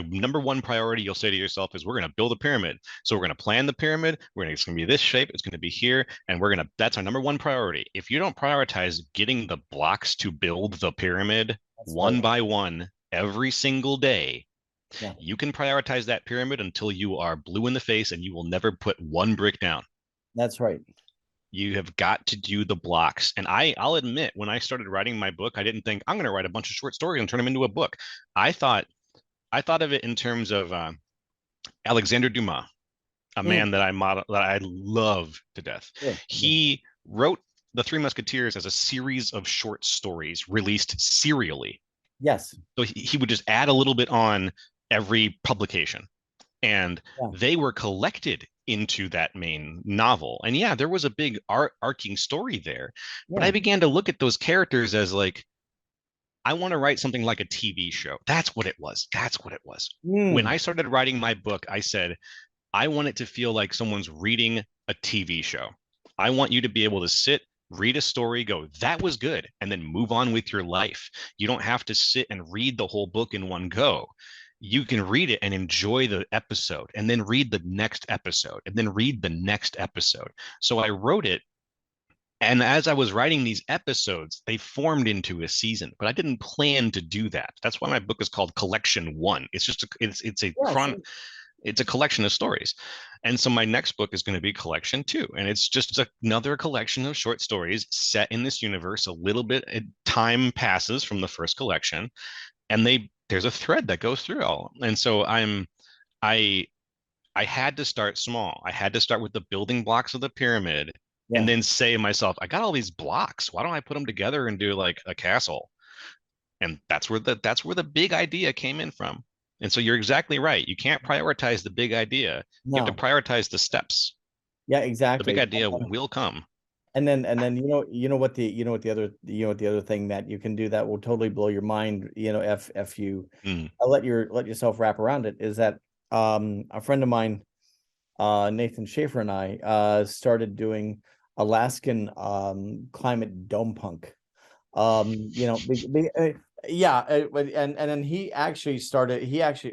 number one priority you'll say to yourself is we're going to build a pyramid. So we're going to plan the pyramid. It's going to be this shape. It's going to be here. And that's our number one priority. If you don't prioritize getting the blocks to build the pyramid
That's right.
one by one every single day,
Yeah,
you can prioritize that pyramid until you are blue in the face and you will never put one brick down.
that's right.
You have got to do the blocks. And I'll admit, when I started writing my book, I didn't think I'm going to write a bunch of short stories and turn them into a book. I thought I thought of it in terms of Alexander Dumas, a
Mm,
man that I love to death.
sure. Yeah.
He wrote The Three Musketeers as a series of short stories released serially.
Yes.
So he would just add a little bit on every publication, and
Yeah.
they were collected into that main novel. And yeah, there was a big arcing story there, but I
Yeah.
began to look at those characters as like, I want to write something like a TV show. That's what it was. That's what it was. When
Mm,
I started writing my book, I said, I want it to feel like someone's reading a TV show. I want you to be able to sit, read a story, go, that was good, and then move on with your life. You don't have to sit and read the whole book in one go. You can read it and enjoy the episode, and then read the next episode, and then read the next episode. So I wrote it, and as I was writing these episodes, they formed into a season, but I didn't plan to do that. That's why my book is called Collection One. It's just
yeah. See,
it's a collection of stories. And so my next book is going to be Collection Two. And it's just another collection of short stories set in this universe. A little bit time passes from the first collection, and there's a thread that goes through all. And so I I had to start small. I had to start with the building blocks of the pyramid and
yeah.
then say to myself, I got all these blocks. Why don't I put them together and do like a castle? And that's where the big idea came in from. And so you're exactly right. You can't prioritize the big idea. You have to
No.
prioritize the steps.
Yeah,
The big
exactly.
idea will come.
And then what the other thing that you can do that will totally blow your mind, if you
Mm.
let yourself wrap around it, is that a friend of mine, Nathan Schaefer, and I started doing Alaskan climate dome punk. Yeah, and then he actually started. He actually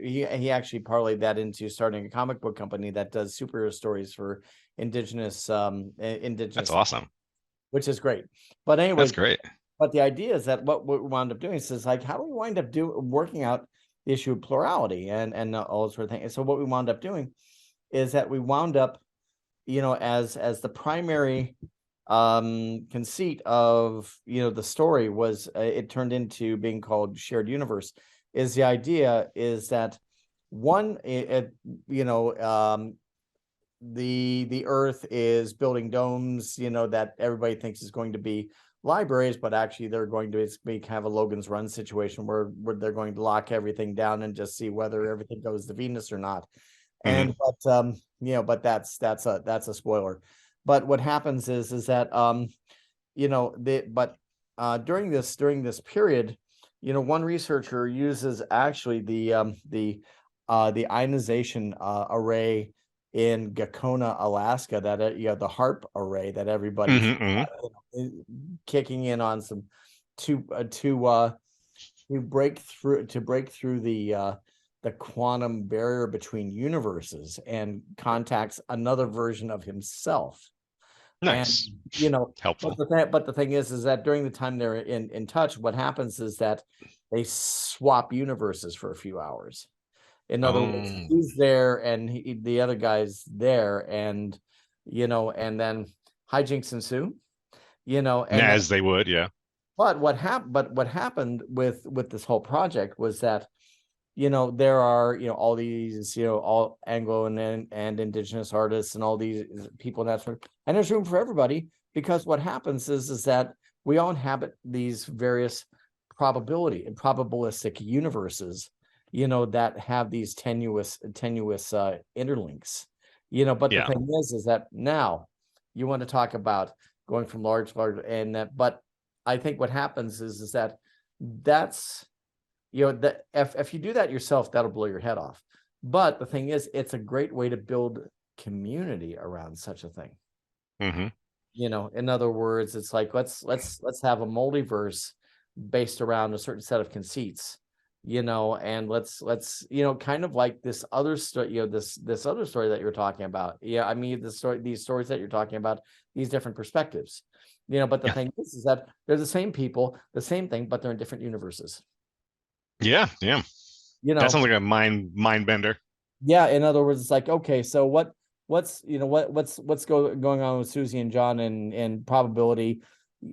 parlayed that into starting a comic book company that does superhero stories for
That's
indigenous,
awesome.
which is great. But
That's
anyways,
great.
but the idea is that what we wound up doing is like, how do we wind up working out the issue of plurality and all that sort of thing. And so what we wound up doing is that we wound up, as the primary conceit of the story was, it turned into being called shared universe. Is the idea is that one, the earth is building domes, that everybody thinks is going to be libraries, but actually they're going to be kind of a Logan's Run situation where they're going to lock everything down and just see whether everything goes to Venus or not.
Hmm.
And but that's a spoiler. But what happens is that during this period, one researcher uses actually the ionization array in Gakona, Alaska, that the HARP array that everybody's
Hmm.
kicking in on some to break through the quantum barrier between universes and contacts another version of himself. And
Nice.
you know,
Helpful.
but the thing is that during the time they're in touch, what happens is that they swap universes for a few hours. In other words,
Um,
he's there and the other guy's there, and and then hijinks ensue. And then
as they would, yeah.
but what happened with this whole project was that there are all these all Anglo and indigenous artists and all these people in that sort of, and there's room for everybody, because what happens is that we all inhabit these various probability and probabilistic universes that have these tenuous interlinks. But the
Yeah.
thing is that now you want to talk about going from large to large, and that, but I think what happens is that that's that if you do that yourself, that'll blow your head off. But the thing is, it's a great way to build community around such a thing.
Hmm.
In other words, it's like, let's have a multiverse based around a certain set of conceits, and let's kind of like this other story, this other story that you're talking about. Yeah, I mean, these stories that you're talking about, these different perspectives. But the
Yeah.
thing is that they're the same people, the same thing, but they're in different universes.
Yeah. Yeah.
You
That
know,
sounds like a mind bender.
Yeah, in other words, it's like, okay, so what's going on with Susie and John and probability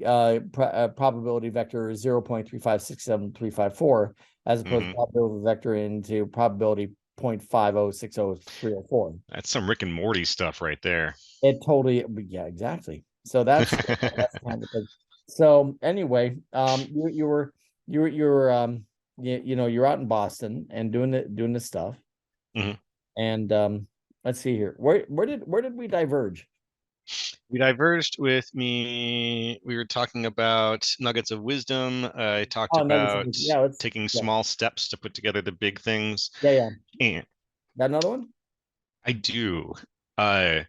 probability vector 0.3567354, as opposed to
Hmm.
probability vector into probability 0.5060304.
That's some Rick and Morty stuff right there.
It totally, yeah, exactly. So that's kind of thing. So anyway, you were you're out in Boston and doing this stuff.
Mhm.
And let's see here. Where did we diverge?
We diverged with me. We were talking about nuggets of wisdom. I talked
Oh, nuggets of
about
wisdom. Yeah, let's
taking
yeah.
small steps to put together the big things.
Yeah, yeah.
And
Got another one?
I do. Uh,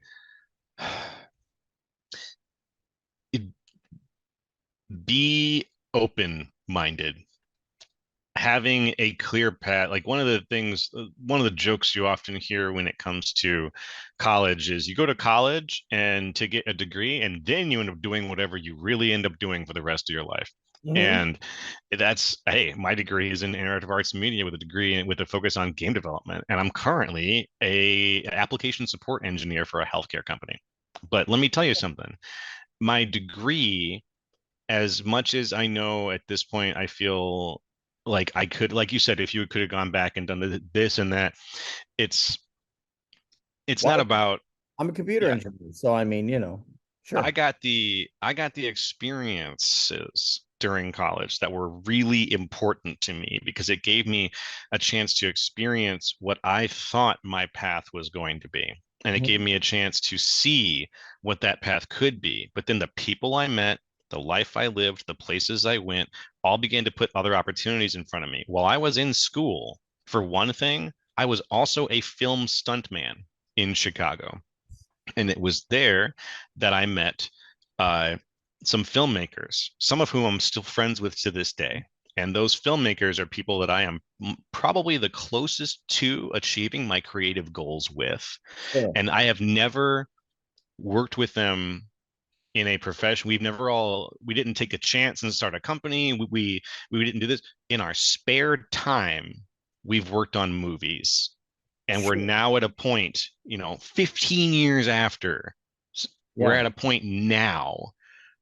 be open-minded. Having a clear path, like one of the jokes you often hear when it comes to college is you go to college and to get a degree, and then you end up doing whatever you really end up doing for the rest of your life.
Mm-hmm.
And that's, hey, my degree is in interactive arts and media with a degree with a focus on game development, and I'm currently a application support engineer for a healthcare company. But let me tell you something. My degree, as much as I know at this point, I feel like I could, like you said, if you could have gone back and done this and that, it's not
Well,
about,
I'm a computer
yeah.
engineer, so I mean, sure.
I got the experiences during college that were really important to me because it gave me a chance to experience what I thought my path was going to be. And it gave
Mhm.
me a chance to see what that path could be. But then the people I met, the life I lived, the places I went, all began to put other opportunities in front of me. While I was in school, for one thing, I was also a film stuntman in Chicago. And it was there that I met uh, some filmmakers, some of whom I'm still friends with to this day. And those filmmakers are people that I am probably the closest to achieving my creative goals with.
Sure.
And I have never worked with them in a profession. We didn't take a chance and start a company. We didn't do this in our spare time. We've worked on movies, and we're
Sure.
now at a point, 15 years after, we're
Yeah.
at a point now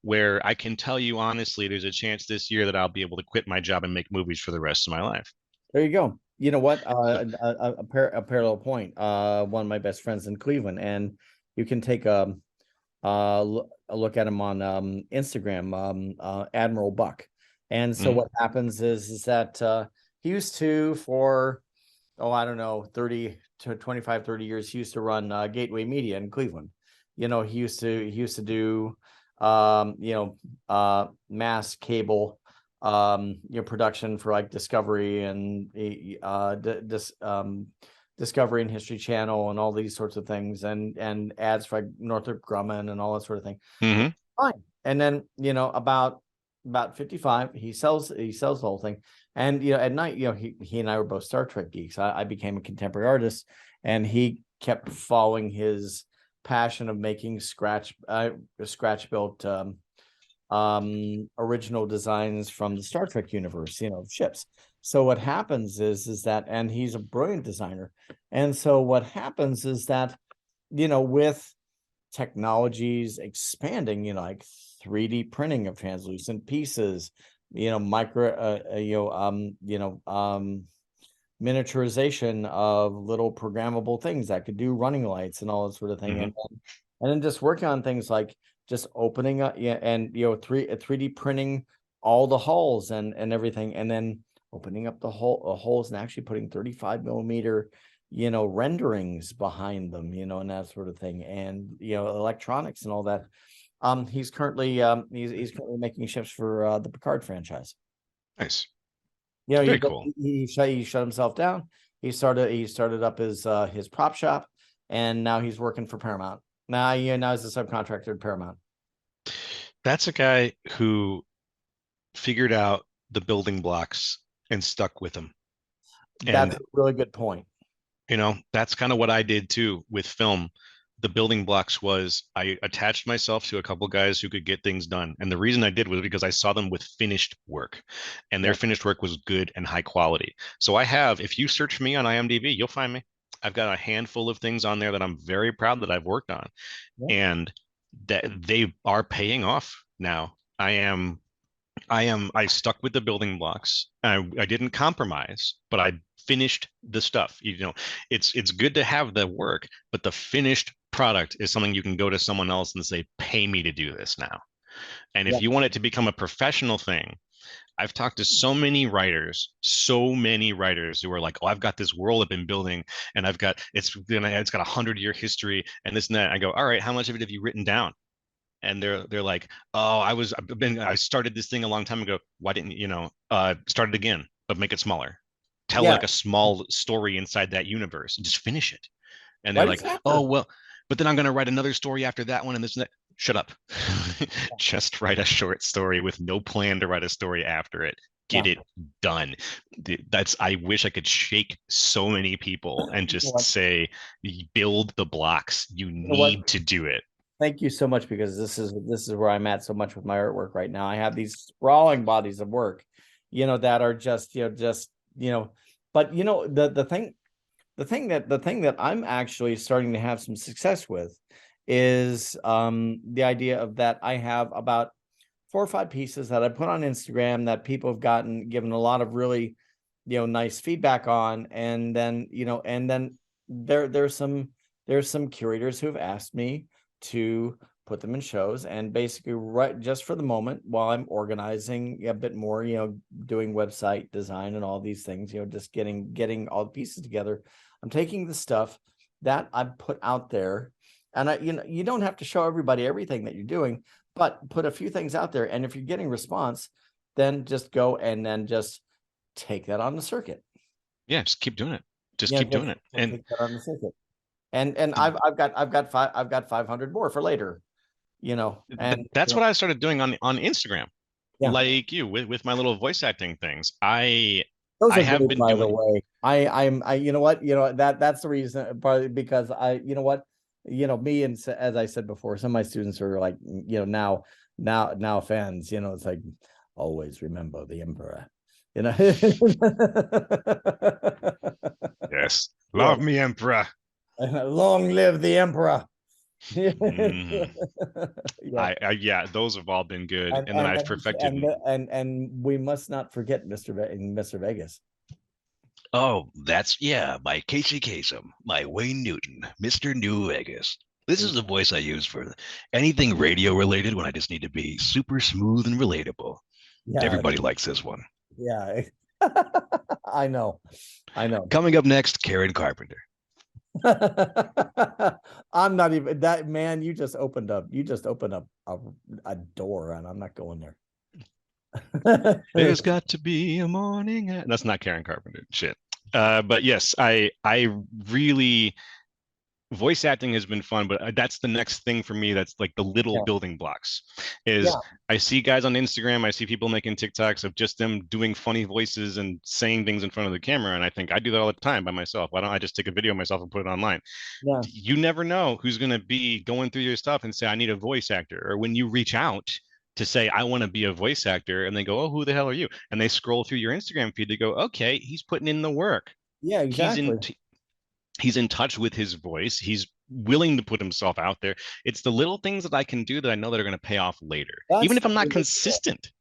where I can tell you honestly, there's a chance this year that I'll be able to quit my job and make movies for the rest of my life.
There you go. You know what?
So,
A parallel point. One of my best friends in Cleveland, and you can take a look at him on Instagram, Admiral Buck. And so
mhm,
what happens is that he used to for I don't know, 30 to 25, 30 years, he used to run Gateway Media in Cleveland. He used to do mass cable production for like Discovery and Discovery and History Channel and all these sorts of things, and ads for like Northrop Grumman and all that sort of thing.
mhm,
Fine. And then about 55, he sells the whole thing. And at night, he and I were both Star Trek geeks. I became a contemporary artist, and he kept following his passion of making scratch built original designs from the Star Trek universe, ships. So what happens is that, and he's a brilliant designer. And so what happens is that, with technologies expanding, like 3D printing of translucent pieces, micro, miniaturization of little programmable things that could do running lights and all that sort of thing.
mhm,
And then just working on things like just opening up, and 3D printing all the hulls and everything, and then opening up the holes and actually putting 35 millimeter renderings behind them, and that sort of thing, and electronics and all that. He's currently making ships for the Picard franchise.
nice.
You know,
Very cool.
he shut himself down. He started up his prop shop, and now he's working for Paramount. Now he's a subcontractor at Paramount.
That's a guy who figured out the building blocks and stuck with them.
That's
And
a really good point.
that's kind of what I did too with film. The building blocks was I attached myself to a couple guys who could get things done. And the reason I did was because I saw them with finished work, and their
Yeah,
finished work was good and high quality. So if you search me on IMDb, you'll find me. I've got a handful of things on there that I'm very proud that I've worked on,
yeah,
and that they are paying off now. I stuck with the building blocks. I didn't compromise, but I finished the stuff. It's good to have the work, but the finished product is something you can go to someone else and say, pay me to do this now. And
yeah,
if you want it to become a professional thing, I've talked to so many writers who are like, "Oh, I've got this world I've been building, and it's got 100-year history and this and that." I go, "All right, how much of it have you written down?" And they're like, "Oh, I started this thing a long time ago. Why didn't start it again, but make it smaller. Tell
yeah.
like a small story inside that universe and just finish it." And they're
Write a
like, "Oh,
chapter.
well, but then I'm going to write another story after that one and this and that." Shut up. Just write a short story with no plan to write a story after it. Get
Yeah.
it done. I wish I could shake so many people and
You know
just
what?
say, build the blocks. You
You know what?
need to do it.
Thank you so much, because this is where I'm at so much with my artwork right now. I have these sprawling bodies of work, that are just but the thing that I'm actually starting to have some success with is the idea of that I have about 4 or 5 pieces that I put on Instagram that people have given a lot of really nice feedback on, and then there's some curators who have asked me to put them in shows, and basically, right, just for the moment while I'm organizing a bit more, doing website design and all these things, just getting all the pieces together. I'm taking the stuff that I put out there, and you don't have to show everybody everything that you're doing, but put a few things out there, and if you're getting response, then just go and then just take that on the circuit.
Yeah, just keep doing it. Just
Yeah,
keep
just
doing it. And
take that on the circuit. And I've got 500 more for later, and
that's what I started doing on Instagram.
Yeah.
like you with my little voice acting things. I
Those
I
are
have
great,
been
by the
doing.
way. I you know what, that's the reason, partly because you know what, me, and as I said before, some of my students are like, now fans, it's like, always remember the emperor, you know.
Yes,
Yeah.
love me, Emperor.
Long live the emperor.
Mhm.
Yeah.
Yeah, those have all been good,
And
and then
and
I've
and
perfected.
and we must not forget Mr. Vegas.
Oh, that's yeah, my Casey Kasem, my Wayne Newton, Mr. New Vegas. This is the voice I use for anything radio related when I just need to be super smooth and relatable.
Yeah,
Everybody likes this one.
yeah. I know. I know.
Coming up next, Karen Carpenter.
I'm not even that man. You just opened up a door, and I'm not going there.
There's got to be a morning. That's not Karen Carpenter. Shit. But yes, I really voice acting has been fun, but that's the next thing for me. That's like the little
Yeah,
building blocks. Is
yeah,
I see guys on Instagram, I see people making TikToks of just them doing funny voices and saying things in front of the camera, and I think I do that all the time by myself. Why don't I just take a video of myself and put it online?
yeah,
You never know who's going to be going through your stuff and say, I need a voice actor. Or when you reach out to say, I want to be a voice actor, and they go, oh, who the hell are you? And they scroll through your Instagram feed, they go, okay, he's putting in the work.
yeah.
He's in
Exactly.
he's in touch with his voice. He's willing to put himself out there. It's the little things that I can do that I know that are going to pay off later, even
That's
if I'm not
really cool.
consistent.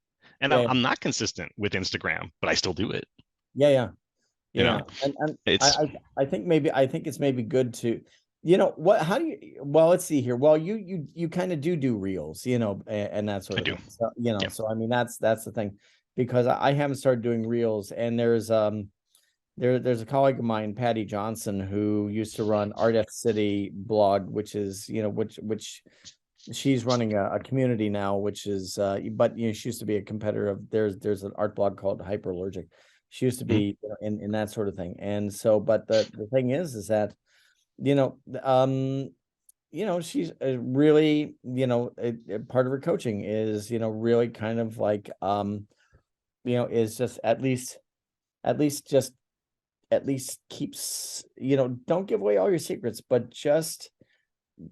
And
Yeah,
I'm not consistent with Instagram, but I still do it.
yeah, yeah,
You
yeah.
know,
And I,
it's
I think it's maybe good to, what? How do you? Well, let's see here. Well, you kind of do reels, and that sort
I
of
do.
thing. So,
Yeah.
so I mean, that's the thing, because I haven't started doing reels, and there's a colleague of mine, Patty Johnson, who used to run Art F City blog, which is, which she's running a community now, which is, but she used to be a competitor of, there's an art blog called Hyperallergic. She used to
Mhm.
be, in that sort of thing. And so, but the thing is that, you know, um, she's really, part of her coaching is, really kind of like, is just at least keeps, don't give away all your secrets, but just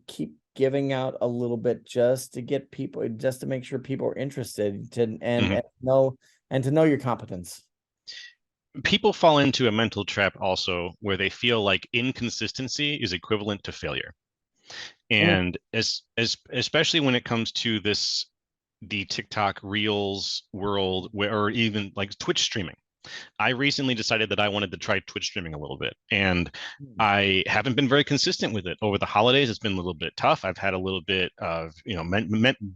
keep giving out a little bit, just to get people, just to make sure people are interested,
Mhm.
and to know your competence.
People fall into a mental trap also where they feel like inconsistency is equivalent to failure.
Mm,
And as especially when it comes to the TikTok Reels world, where or even like Twitch streaming. I recently decided that I wanted to try Twitch streaming a little bit, and
mm,
I haven't been very consistent with it. Over the holidays, it's been a little bit tough. I've had a little bit of,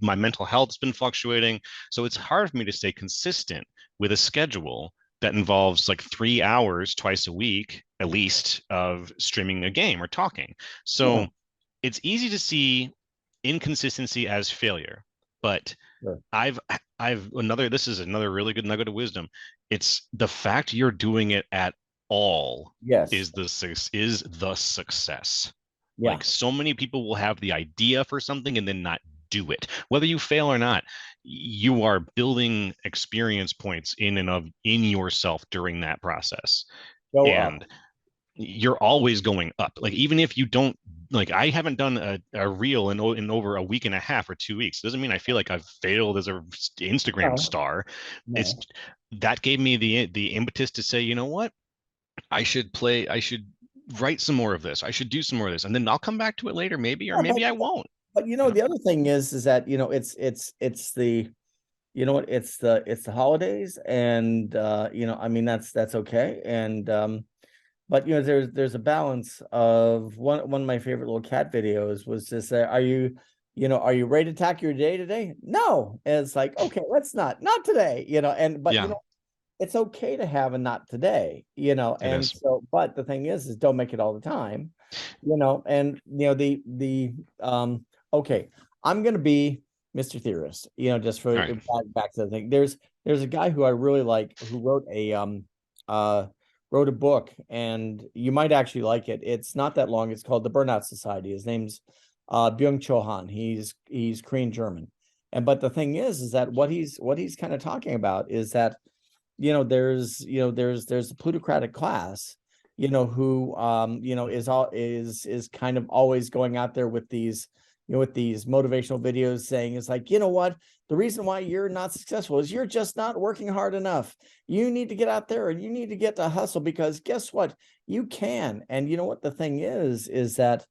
my mental health's been fluctuating, so it's hard for me to stay consistent with a schedule that involves like 3 hours twice a week, at least, of streaming a game or talking.
yeah,
So it's easy to see inconsistency as failure, but
sure.
I've I've another this is another really good nugget of wisdom. It's the fact you're doing it at all
Yes.
is the success.
Yeah.
Like so many people will have the idea for something and then not do it. Whether you fail or not, you are building experience points in yourself during that process.
Go up.
And you're always going up. Like even if you don't, like I haven't done a reel in over a week and a half or 2 weeks. Doesn't mean I feel like I've failed as a Instagram
No,
star. It's
no.
that gave me the impetus to say, you know what? I should write some more of this. I should do some more of this. And then I'll come back to it later, maybe, or
Yeah,
maybe I won't.
but
You know?
the other thing is that, it's the, it's the holidays, and I mean, that's okay. And but there's a balance of, one of my favorite little cat videos was to say, are you ready to attack your day today? No. And it's like, okay, let's not today, and but
Yeah,
it's okay to have a not today,
it
and
is.
so, but the thing is don't make it all the time, and the okay, I'm gonna be Mr. Theorist, just for
All right.
back to the thing. There's a guy who I really like, who uh wrote a book, and you might actually like it. It's not that long. It's called The Burnout Society. His name's Byung Chul Han. He's Korean German. but the thing is that what he's kind of talking about is that, there's a plutocratic class, who is kind of always going out there with these, with these motivational videos saying, it's like, what, the reason why you're not successful is you're just not working hard enough. You need to get out there and you need to get to hustle, because guess what, you can. And what the thing is that,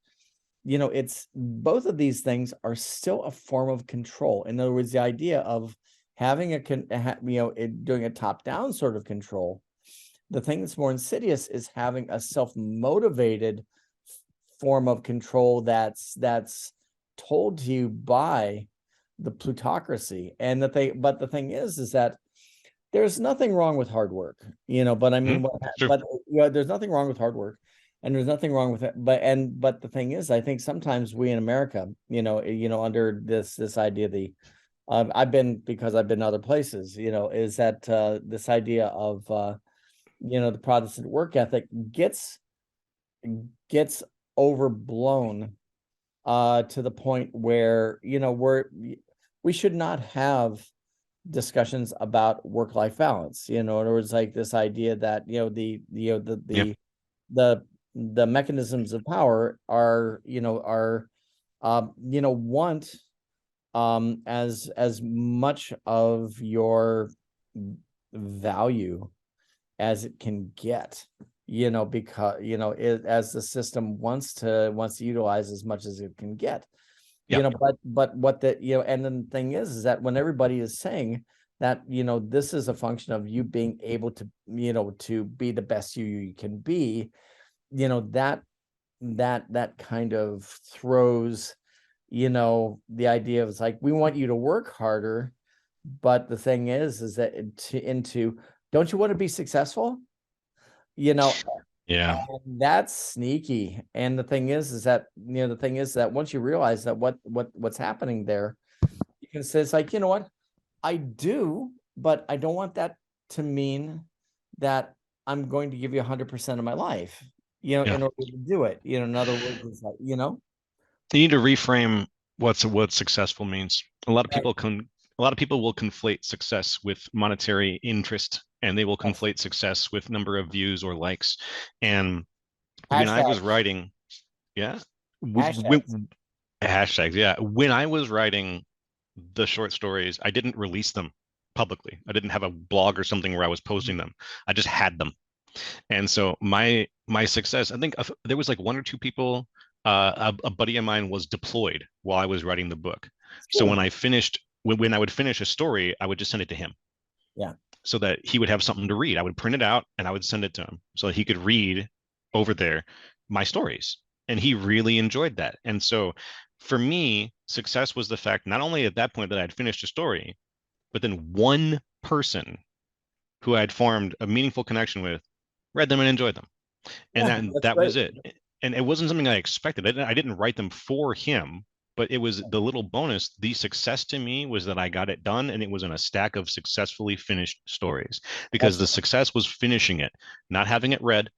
it's both of these things are still a form of control. In other words, the idea of having doing a top-down sort of control. The thing that's more insidious is having a self-motivated form of control that's told to you by the plutocracy. And but the thing is that there's nothing wrong with hard work, but I mean, there's nothing wrong with hard work, and there's nothing wrong with it. But the thing is, I think sometimes we in America, under this idea, because I've been other places, is that this idea of the Protestant work ethic gets overblown to the point where we should not have discussions about work-life balance. In other words, like this idea that the mechanisms of power are want as much of your value as it can get, because as the system wants to utilize as much as it can get. But what and then the thing is that when everybody is saying that, this is a function of you being able to, to be the best you can be, that kind of throws, the idea of, it's like, we want you to work harder, but the thing is that into, don't you want to be successful?
Yeah.
And that's sneaky. And the thing is that, once you realize that what's happening there, you can say, it's like, what, I do, but I don't want that to mean that I'm going to give you 100% of my life, in order to do it. In other words, it's like,
you need to reframe what successful means. A lot of people will conflate success with monetary interest, and they will conflate success with number of views or likes. And when I was writing, hashtags, when I was writing the short stories, I didn't release them publicly. I didn't have a blog or something where I was posting them. I just had them. And so my success, I think there was like one or two people. A buddy of mine was deployed while I was writing the book. So when I would finish a story, I would just send it to him.
Yeah.
So that he would have something to read. I would print it out and I would send it to him so that he could read over there my stories. And he really enjoyed that. And so for me, success was the fact, not only at that point that I'd finished a story, but then one person who I had formed a meaningful connection with read them and enjoyed them. And that was it. And it wasn't something I expected. I didn't write them for him, but it was the little bonus. The success to me was that I got it done, and it was in a stack of successfully finished stories, because the success was finishing it, not having it read,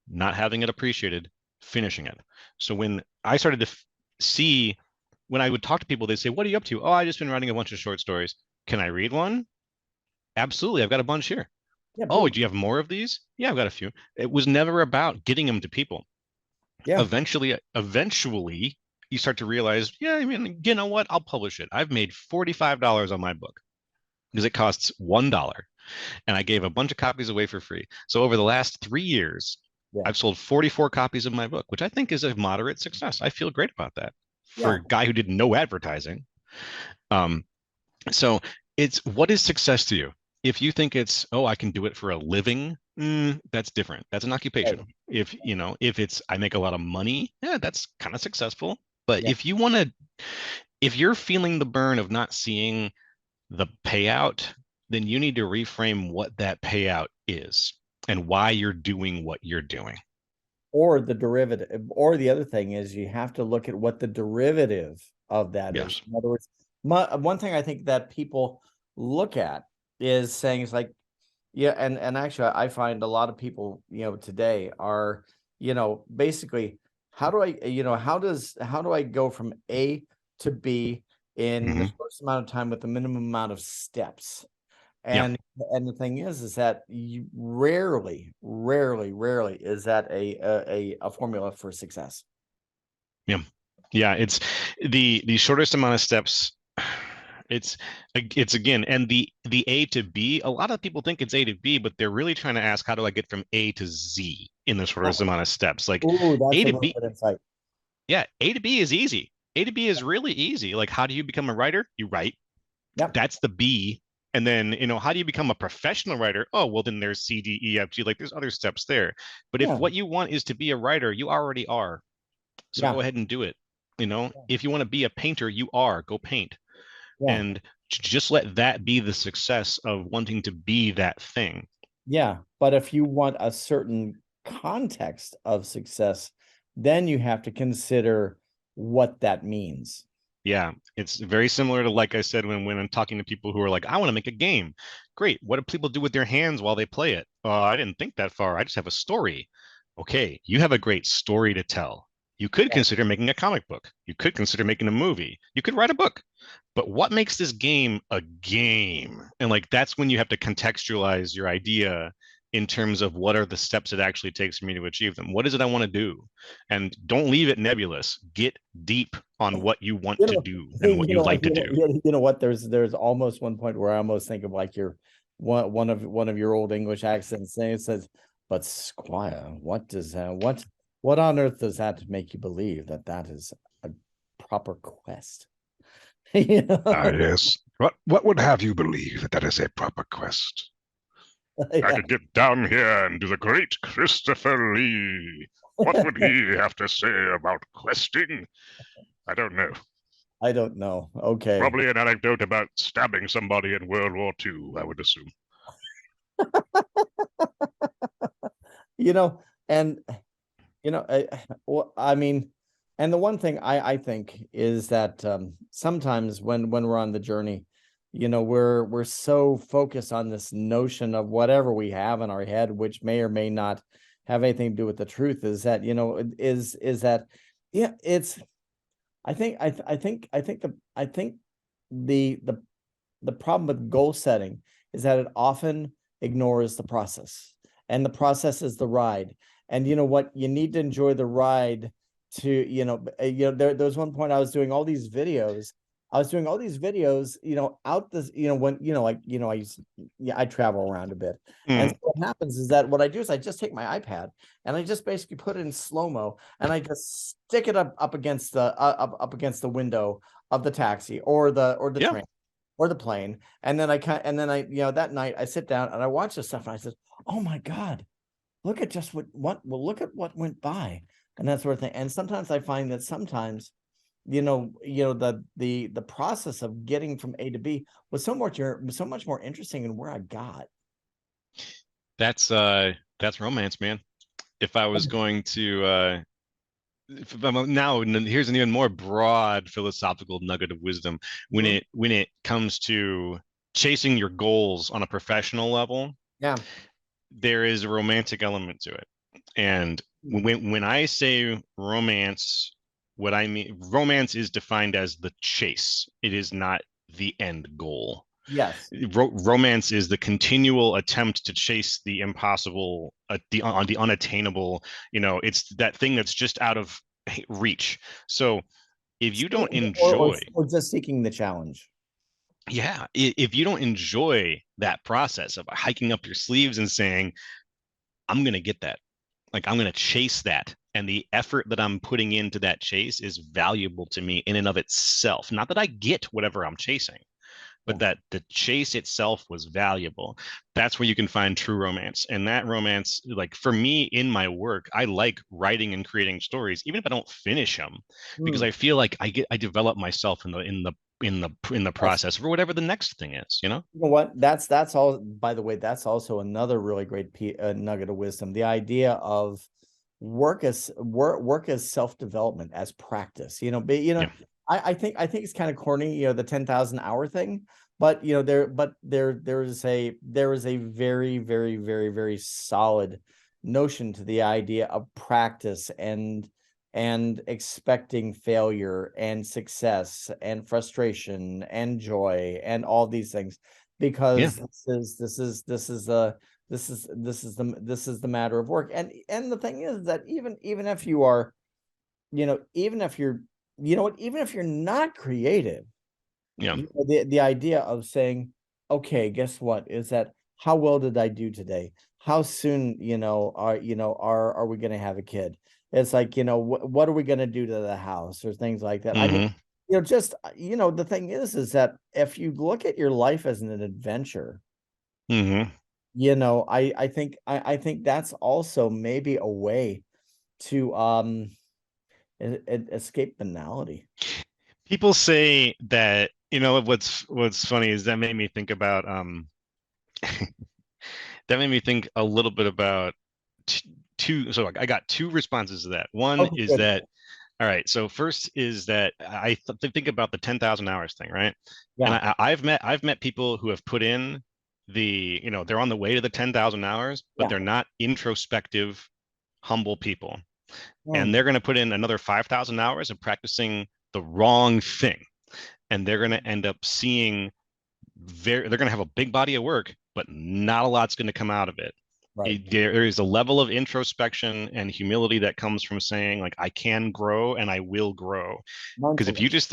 not having it appreciated, finishing it. So when I started to see, when I would talk to people, they'd say, "What are you up to?" "Oh, I just been writing a bunch of short stories." "Can I read one?" "Absolutely. I've got a bunch here." Yeah, "Oh, do you have more of these?" "Yeah, I've got a few." It was never about getting them to people. Yeah. Eventually, you start to realize, yeah, I mean, you know what? I'll publish it. I've made $45 on my book because it costs $1. And I gave a bunch of copies away for free. So over the last 3 years, I've sold 44 copies of my book, which I think is a moderate success. I feel great about that for a guy who did no advertising. So it's, what is success to you? If you think it's, oh, I can do it for a living, that's different. That's an occupation. Right. If it's, I make a lot of money, yeah, that's kind of successful. But if you're feeling the burn of not seeing the payout, then you need to reframe what that payout is and why you're doing what you're doing.
Or the derivative, or the other thing is, you have to look at what the derivative of that is. In other words, one thing I think that people look at is saying, it's like, and actually I find a lot of people, today are, basically, how do I go from A to B in the
Hmm.
shortest amount of time with the minimum amount of steps.
Yeah.
And the thing is that you rarely is that a formula for success.
Yeah. Yeah. It's the shortest amount of steps. It's it's again, and the A to B, a lot of people think it's A to B, but they're really trying to ask, how do I get from A to Z in the
Yeah.
shortest amount of steps? Like
Ooh,
A
that's a
to
really
B,
good insight.
yeah, A to B is easy. A to B is really easy. Like, how do you become a writer? You write.
Yep.
That's the B. And then, how do you become a professional writer? Oh, well, then there's C, D, E, F, G. Like, there's other steps there. But if
Yeah.
what you want is to be a writer, you already are. So
Yeah.
go ahead and do it. If you want to be a painter, you are. Go paint.
Yeah.
And just let that be the success of wanting to be that thing.
Yeah. But if you want a certain context of success, then you have to consider what that means.
Yeah, it's very similar to, like I said, when I'm talking to people who are like, I want to make a game. Great. What do people do with their hands while they play it? I didn't think that far. I just have a story. Okay, you have a great story to tell. You could consider making a comic book. You could consider making a movie. You could write a book. But what makes this game a game? And like that's when you have to contextualize your idea in terms of what are the steps it actually takes for me to achieve them. What is it I want to do? And don't leave it nebulous. Get deep on what you want
You
to
know,
do and what you like to do.
you know what? There's almost one point where I almost think of like your one of your old English accents saying it says, "But Squire, what on earth does that make you believe that that is a proper quest?" You
Ah,
know?
yes. What would have you believe that that is a proper quest? I
Yeah.
could get down here and do the great Christopher Lee. What would he have to say about questing? I don't know.
I don't know. Okay.
Probably an anecdote about stabbing somebody in World War II, I would assume.
You know, and well, I mean, and the one thing I think is that sometimes when we're on the journey, we're so focused on this notion of whatever we have in our head, which may or may not have anything to do with the truth, is that is that yeah, it's I think the the the problem with goal setting is that it often ignores the process, and the process is the ride. And you know what? You need to enjoy the ride to, there was one point I was doing all these videos. I was doing all these videos, out this, when, I travel around a bit. And
Mm,
so what happens is that what I do is I just take my iPad and I just basically put it in slow-mo and I just stick it up against the up against the window of the taxi or the
yeah.
train or the plane. And then I that night I sit down and I watch this stuff and I said, oh my God, look at just look at what went by and that sort of thing. And sometimes I find that sometimes, the process of getting from A to B was so much more interesting than where I got.
That's romance, man. If I was going to now here's an even more broad philosophical nugget of wisdom
Mhm.
when it comes to chasing your goals on a professional level,
Yeah.
there is a romantic element to it. And when I say romance, what I mean, romance is defined as the chase. It is not the end goal.
Yes.
Romance is the continual attempt to chase the impossible, the unattainable. It's that thing that's just out of reach. So if you don't enjoy,
Or just seeking the challenge.
yeah, if you don't enjoy that process of hiking up your sleeves and saying, I'm going to get that. Like I'm going to chase that. And the effort that I'm putting into that chase is valuable to me in and of itself. Not that I get whatever I'm chasing, but
Yeah.
that the chase itself was valuable. That's where you can find true romance. And that romance, like for me in my work, I like writing and creating stories, even if I don't finish them, because
Hmm.
I feel like I develop myself in the
Yes.
process for whatever the next thing is, you know?
You know what? That's all. By the way, that's also another really great nugget of wisdom. The idea of work as self-development, as practice. But
Yeah.
I think it's kind of corny, the 10,000 hour thing. But there is a very, very, very, very solid notion to the idea of practice and expecting failure and success and frustration and joy and all these things, because this is the matter of work. And the thing is that even if you are, even if you're, even if you're not creative,
Yeah.
the idea of saying, okay, guess what, is that how well did I do today? How soon, are we going to have a kid? It's like, what are we going to do to the house, or things like that. I mean, just, the thing is that if you look at your life as an adventure, I think that's also maybe a way to escape banality.
People say that, what's funny is that made me think about that made me think a little bit about two. So I got two responses to that. One
Okay,
is
good.
that, all right, so first is that I think about the 10,000 hours thing, right? And
Yeah.
I've met people who have put in they're on the way to the 10,000 hours, but
Yeah.
they're not introspective, humble people. And
Mm,
they're going to put in another 5,000 hours of practicing the wrong thing. And they're going to end up seeing they're going to have a big body of work, but not a lot's going to come out of it.
right.
There is a level of introspection and humility that comes from saying, like, I can grow and I will grow. Because
Mindfulness.
if you just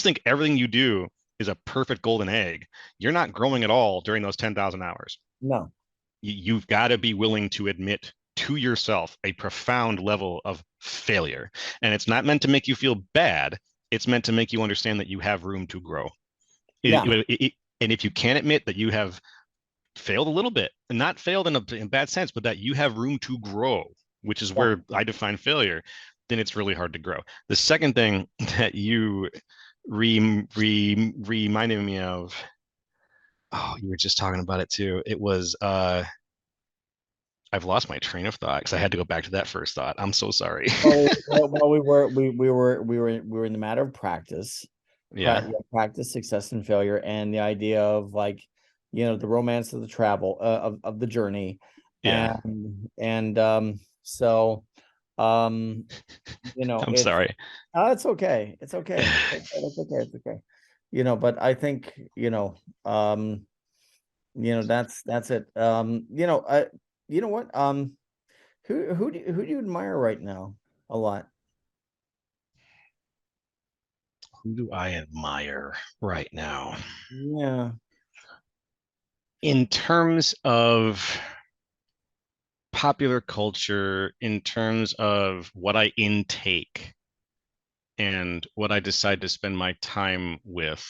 think everything you do is a perfect golden egg, you're not growing at all during those 10,000 hours.
No.
You've got to be willing to admit to yourself a profound level of failure. And it's not meant to make you feel bad. It's meant to make you understand that you have room to grow.
Yeah.
And if you can't admit that you have failed a little bit, and not failed in a bad sense, but that you have room to grow, which is
Yeah.
where I define failure, then it's really hard to grow. The second thing that you reminded me of, oh, you were just talking about it too. It was I've lost my train of thought because I had to go back to that first thought. I'm so sorry.
Well, we were in the matter of practice.
Yeah.
Practice, success, and failure, and the idea of, like, the romance of the travel, of the journey.
Yeah.
So
I'm
it's
sorry.
it's okay. It's okay. It's okay. It's okay. But I think, that's it. You know what? Who do you admire right now a lot?
Who do I admire right now?
Yeah.
In terms of popular culture, in terms of what I intake and what I decide to spend my time with,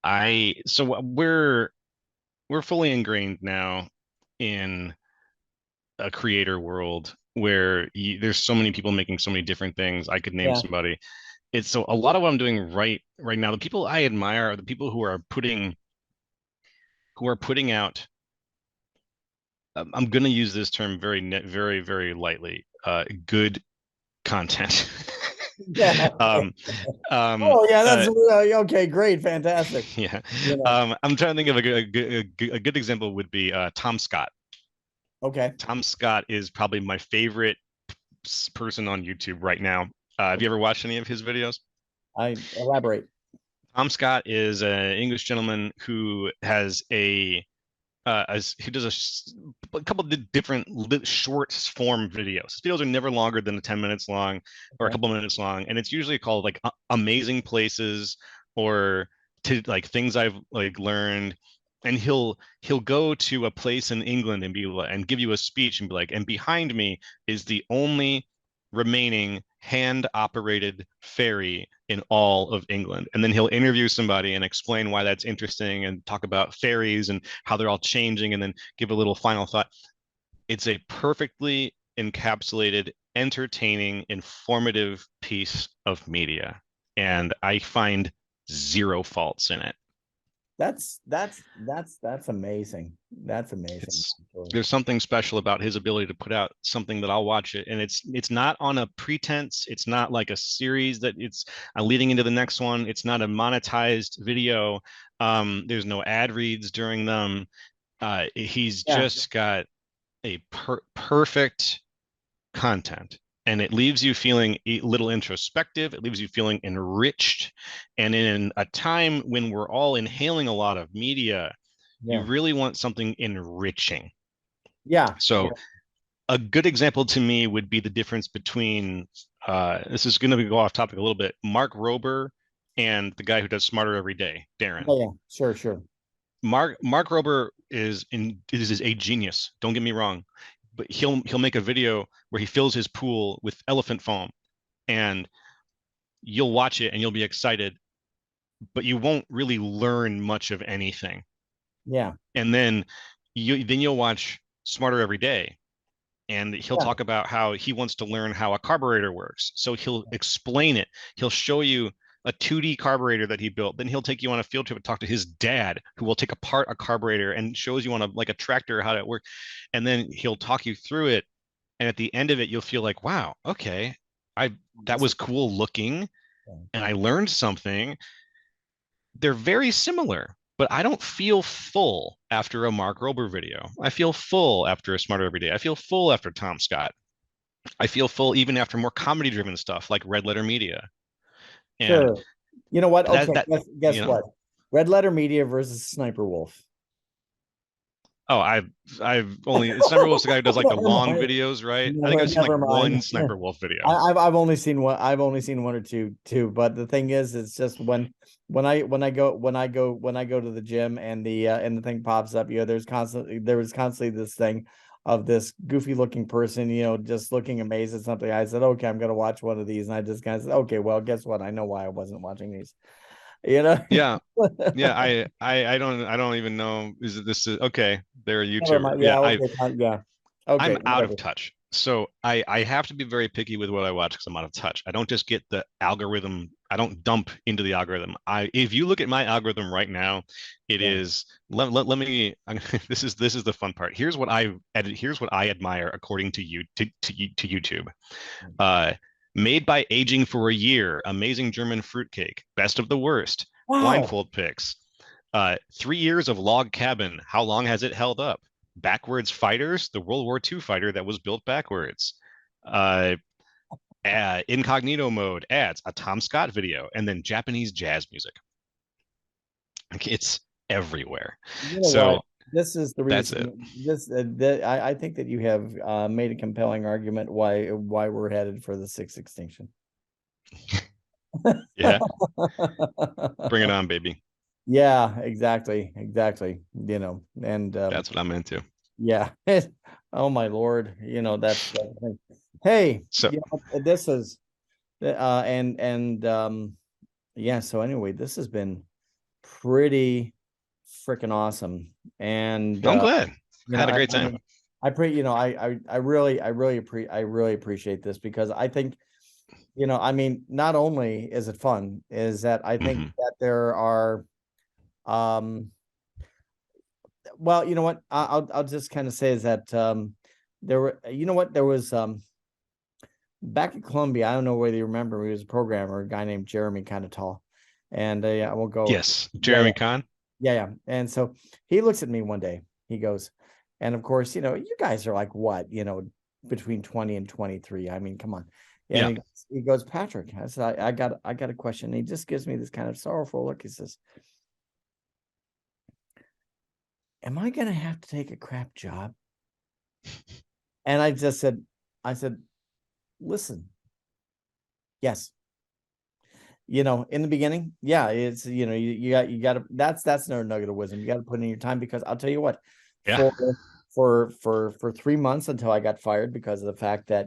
we're fully ingrained now in a creator world where there's so many people making so many different things. I could name
Yeah.
somebody. It's so a lot of what I'm doing right now. The people I admire are the people who are putting out. I'm going to use this term very, very lightly. Good content.
Yeah.
um, um,
Oh, yeah,
uh,
that's okay, great, fantastic.
yeah.
You know,
I'm trying to think of a good example would be Tom Scott.
okay.
Tom Scott is probably my favorite person on YouTube right now. Have you ever watched any of his videos?
I elaborate.
Tom Scott is an English gentleman who has as he does a couple of different short form videos. His videos are never longer than 10 minutes long or a
Okay.
couple minutes long, and it's usually called like amazing places or to like things I've like learned. And he'll go to a place in England and be and give you a speech and be like, and behind me is the only remaining hand operated ferry in all of England. And then he'll interview somebody and explain why that's interesting and talk about ferries and how they're all changing and then give a little final thought. It's a perfectly encapsulated, entertaining, informative piece of media. And I find zero faults in it.
That's amazing. That's amazing.
It's
Actually.
there's something special about his ability to put out something that I'll watch it, and it's not on a pretense. It's not like a series that it's leading into the next one. It's not a monetized video. There's no ad reads during them. He's
Yeah.
just got a perfect content. and it leaves you feeling a little introspective. It leaves you feeling enriched. And in a time when we're all inhaling a lot of media, you
Yeah.
really want something enriching.
Yeah.
So a good example to me would be the difference between this is going to go off topic a little bit, Mark Rober and the guy who does Smarter Every Day, Darren.
Yeah. Sure. Sure.
Mark Rober is a genius. Don't get me wrong, but he'll make a video where he fills his pool with elephant foam, and you'll watch it and you'll be excited, but you won't really learn much of anything.
Yeah.
And then you'll watch Smarter Every Day, and he'll
Yeah.
talk about how he wants to learn how a carburetor works. So he'll explain it. He'll show you a 2D carburetor that he built. Then he'll take you on a field trip and talk to his dad, who will take apart a carburetor and shows you on a tractor how it works. And then he'll talk you through it. And at the end of it, you'll feel like, wow, okay, that was cool looking, and I learned something. They're very similar, but I don't feel full after a Mark Rober video. I feel full after a Smarter Every Day. I feel full after Tom Scott. I feel full even after more comedy driven stuff like Red Letter Media. And
Sure. You know what? Okay.
that
Guess
you know,
what? Red Letter Media versus Sniper Wolf.
oh, I've only Sniper Wolf's the guy who does like the
Never
long
mind.
videos, right? I think I've seen like
Never mind.
one Sniper Wolf video.
I've only seen one. I've only seen one or two too. But the thing is, it's just when I go to the gym and the thing pops up, there was constantly this thing of this goofy looking person, just looking amazed at something. I said, okay, I'm gonna watch one of these, and I just kind of said, okay, well, guess what? I know why I wasn't watching these.
Yeah. Yeah, I don't even know. This is okay? They're a
Never
YouTuber.
mind.
Yeah,
Yeah. Okay. Yeah. Okay.
I'm out of
Whatever.
touch. So I have to be very picky with what I watch because I'm out of touch. I don't just get the algorithm. I don't dump into the algorithm. If you look at my algorithm right now, it
Yeah.
is let me this is the fun part. Here's what I edit. Here's what I admire according to you to YouTube. Uh Made by aging for a year, amazing German fruitcake, best of the worst,
Wow.
blindfold pics. 3 years of log cabin. How long has it held up? Backwards fighters, the World War II fighter that was built backwards. Uh, Incognito mode ads, a Tom Scott video, and then Japanese jazz music. It's everywhere.
You know what?
So
This is the
that's it.
reason. I think that you have made a compelling argument why we're headed for the sixth extinction.
Yeah, bring it on, baby.
Yeah, exactly. And
That's what I'm into.
yeah. Oh my Lord, that's the thing. Hey,
So
this is and yeah, so anyway, this has been pretty freaking awesome. And
I'm glad.
you
I
know,
had a
I,
great
I
time.
mean, I really appreciate this, because I think, I mean, not only is it fun, is that I think
Mhm.
that there are, well, you know what, I'll just kind of say is that, there were, there was, back at Columbia, I don't know whether you remember, he was a programmer, a guy named Jeremy, kind of tall, and yeah, we'll go,
Yes,
yeah,
Jeremy Kahn.
yeah. And so he looks at me one day, he goes, and of course, you guys are like, what, between 20 and 23. I mean, come on. And
Yeah.
he goes, Patrick, I said, I got a question. And he just gives me this kind of sorrowful look. He says, am I going to have to take a crap job? And I said, listen, yes. In the beginning, yeah, it's, you got to, that's no nugget of wisdom. You got to put in your time, because I'll tell you what,
Yeah.
for 3 months until I got fired because of the fact that,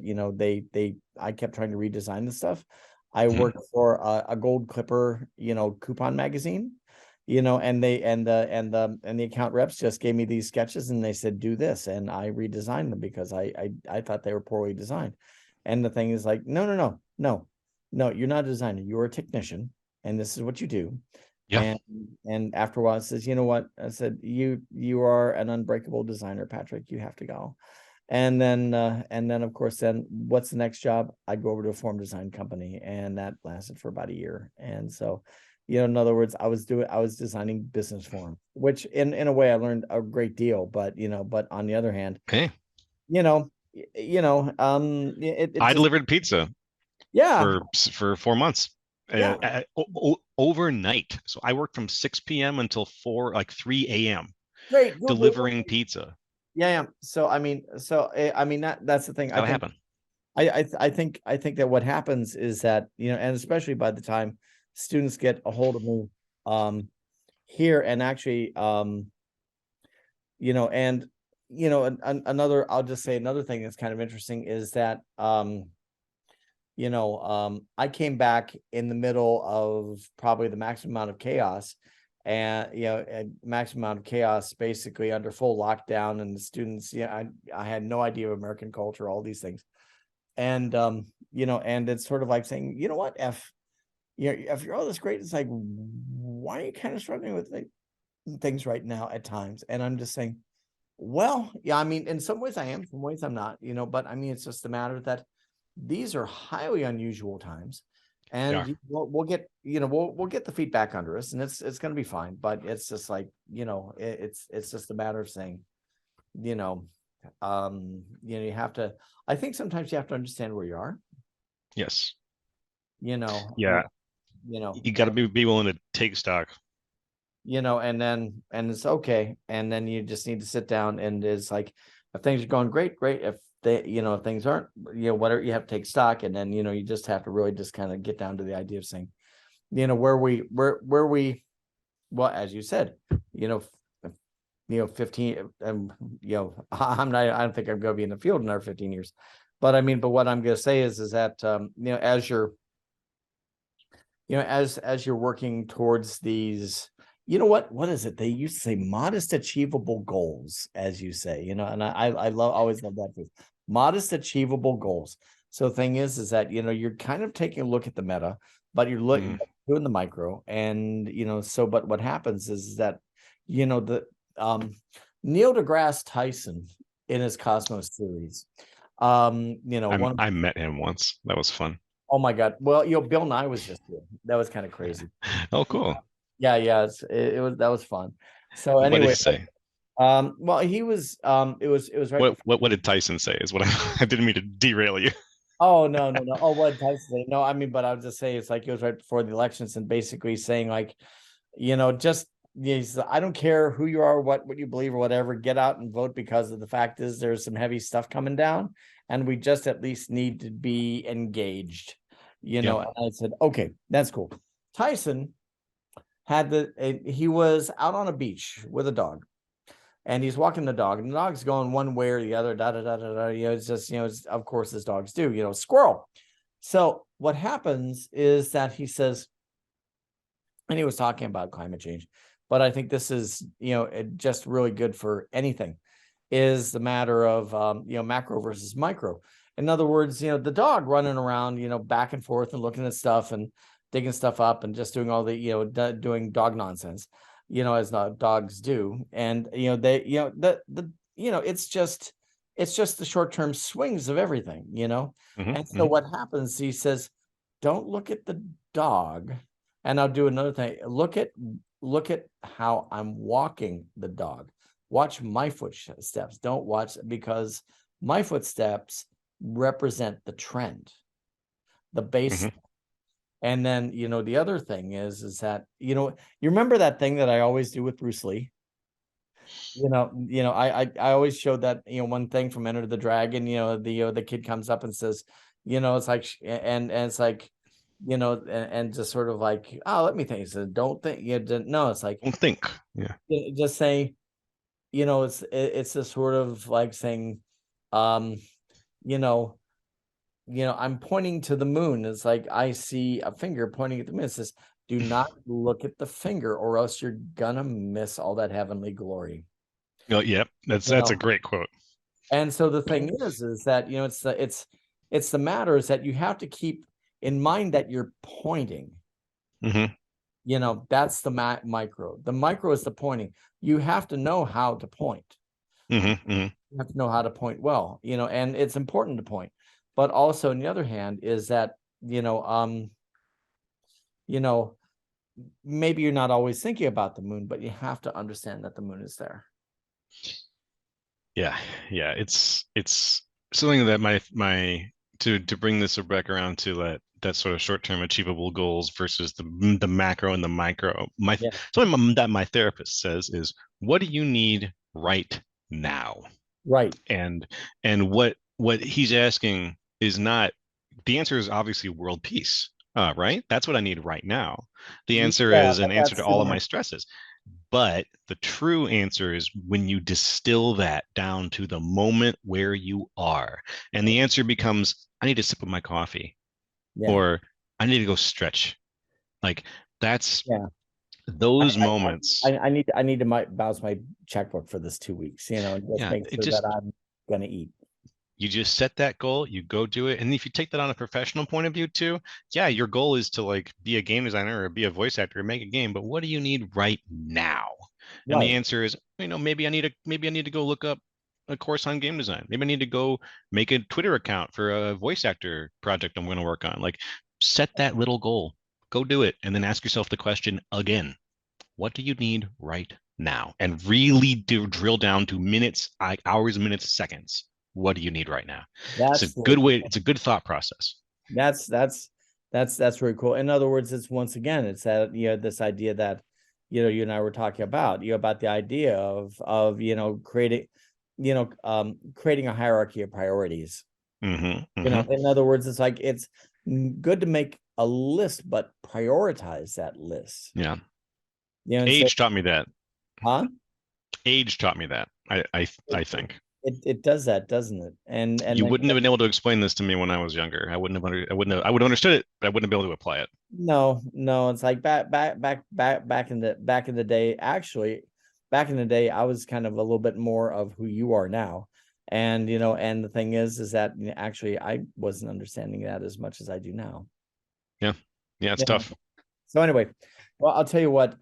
I kept trying to redesign the stuff. I worked for a Gold Clipper, coupon magazine, and the account reps just gave me these sketches and they said, do this. And I redesigned them because I thought they were poorly designed. And the thing is like, no, you're not a designer. You're a technician, and this is what you do.
Yeah.
And after a while, it says, you know what? I said, you are an unbreakable designer, Patrick. You have to go. And then of course, then what's the next job? I go over to a form design company, and that lasted for about a year. And so, in other words, I was designing business form, which in a way I learned a great deal. But on the other hand,
Hey.
you know, it
I
just,
delivered pizza
yeah,
for 4 months,
yeah,
overnight. So I worked from 6 p.m. until 3 a.m.
great.
delivering pizza.
Yeah, yeah. So, I mean, that's the thing.
It's gotta happen.
I think that what happens is that, and especially by the time students get a hold of me, here and actually, and, another, I'll just say another thing that's kind of interesting is that, I came back in the middle of probably the maximum amount of chaos, and maximum amount of chaos, basically under full lockdown, and the students, I had no idea of American culture, all these things, and and it's sort of like saying, you know what, if you're all this great, it's like, why are you kind of struggling with things right now at times? And I'm just saying, well, yeah, I mean, in some ways I am, some ways I'm not, but I mean, it's just a matter that these are highly unusual times, and
Yeah.
we'll get, we'll get the feedback under us, and it's going to be fine. But it's just like, it's just a matter of saying, you have to, I think sometimes you have to understand where you are,
Yes.
Yeah,
You got to be willing to take stock.
and it's okay. And then you just need to sit down, and it's like, if things are going great, great. If they, if things aren't, whatever, you have to take stock. And then, you just have to really just kind of get down to the idea of saying, where we, well, as you said, 15, I don't think I'm going to be in the field in another 15 years. But I mean, but what I'm going to say is that, as you're, as you're working towards these, what is it? They used to say modest achievable goals, as you say, and I always love that phrase, modest achievable goals. So the thing is that, you're kind of taking a look at the meta, but you're looking doing the micro, and, but what happens is that, the, Neil deGrasse Tyson in his Cosmos series,
I met him once. That was fun.
oh my God. Well, Bill Nye was just here. That was kind of crazy.
Oh, cool.
Yeah, it was, that was fun. So
What did
anyway,
he say?
well, he was, it was right.
What did Tyson say? Is what I didn't mean to derail you.
Oh, no. Oh, what did Tyson say? No, I mean, but I would just say, it's like, it was right before the elections, and basically saying, like, just, I don't care who you are, what you believe or whatever, get out and vote, because of the fact is there's some heavy stuff coming down, and we just at least need to be engaged, And I said, okay, that's cool. Tyson he was out on a beach with a dog, and he's walking the dog, and the dog's going one way or the other, da da da da da. It's just, it's, of course, as dogs do, squirrel. So what happens is that he says, and he was talking about climate change, but I think this is, just really good for anything, is the matter of, macro versus micro. In other words, the dog running around, back and forth and looking at stuff and digging stuff up and just doing all the, doing dog nonsense, as dogs do. And, they, it's just the short-term swings of everything, And so what happens, he says, don't look at the dog. And I'll do another thing. Look at how I'm walking the dog. Watch my footsteps. Don't watch, because my footsteps represent the trend, the base. And then, the other thing is that, you remember that thing that I always do with Bruce Lee? I always showed that, one thing from Enter the Dragon, the kid comes up and says, it's like, and it's like, and just sort of like, oh, let me think. So don't think, no, it's like,
don't think. Yeah.
Just say, it's a sort of like saying, I'm pointing to the moon. It's like, I see a finger pointing at the moon. It says, do not look at the finger, or else you're gonna miss all that heavenly glory.
Yep. That's a great quote. And
so the thing is that, it's the matter is that you have to keep in mind that you're pointing. That's the micro. The micro is the pointing. You have to know how to point. You have to know how to point well, and it's important to point. But also, on the other hand, is that, maybe you're not always thinking about the moon, but you have to understand that the moon is there.
Yeah. It's something that my to bring this back around to that sort of short-term achievable goals versus the macro and the micro.
Yeah.
Something that my therapist says is, what do you need right now?
Right.
And what he's asking is not, the answer is obviously world peace. Right? That's what I need right now. The answer
Yeah,
is an answer
that's
to all of
the
my stresses. But the true answer is when you distill that down to the moment where you are. And the answer becomes, I need a sip of my coffee,
yeah.
or I need to go stretch. Like that's
Yeah.
those moments.
I need to bounce my checkbook for this 2 weeks, and just
Yeah,
make
it
sure that
just,
I'm gonna eat.
you just set that goal, you go do it. And if you take that on a professional point of view too, yeah, your goal is to like be a game designer or be a voice actor or make a game, but what do you need right now? And the
Right.
answer is, maybe I need to go look up a course on game design. Maybe I need to go make a Twitter account for a voice actor project I'm going to work on. Like set that little goal, go do it, and then ask yourself the question again, what do you need right now? And really do drill down to minutes, hours, minutes, seconds. What do you need right now? It's a
That's
good
really
way.
cool.
It's a good thought process.
That's really cool. In other words, it's once again, it's that this idea that you and I were talking about, about the idea of creating, creating a hierarchy of priorities. In other words, it's like it's good to make a list, but prioritize that list.
Yeah.
And
Age taught me that.
huh?
Age taught me that. I think.
It does that, doesn't it? And
You
then
wouldn't have been able to explain this to me when I was younger. I would have understood it, but I wouldn't have been able to apply it.
no, it's like back in the day. Actually, back in the day, I was kind of a little bit more of who you are now. And and the thing is that actually I wasn't understanding that as much as I do now.
Yeah. Yeah, it's tough.
So anyway, well, I'll tell you what.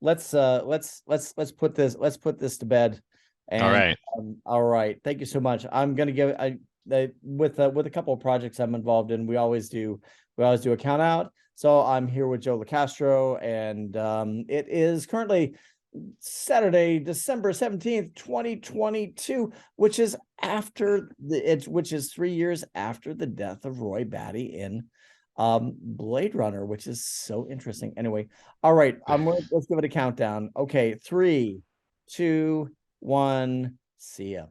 Let's put this to bed.
All
And
right.
all right, thank you so much. I'm gonna give with a couple of projects I'm involved in. We always do a count out. So I'm here with Joe Locastro, and it is currently Saturday, December 17th, 2022, which is which is 3 years after the death of Roy Batty in Blade Runner, which is so interesting. Anyway, all right, let's give it a countdown. Okay, 3, 2, 1, see ya.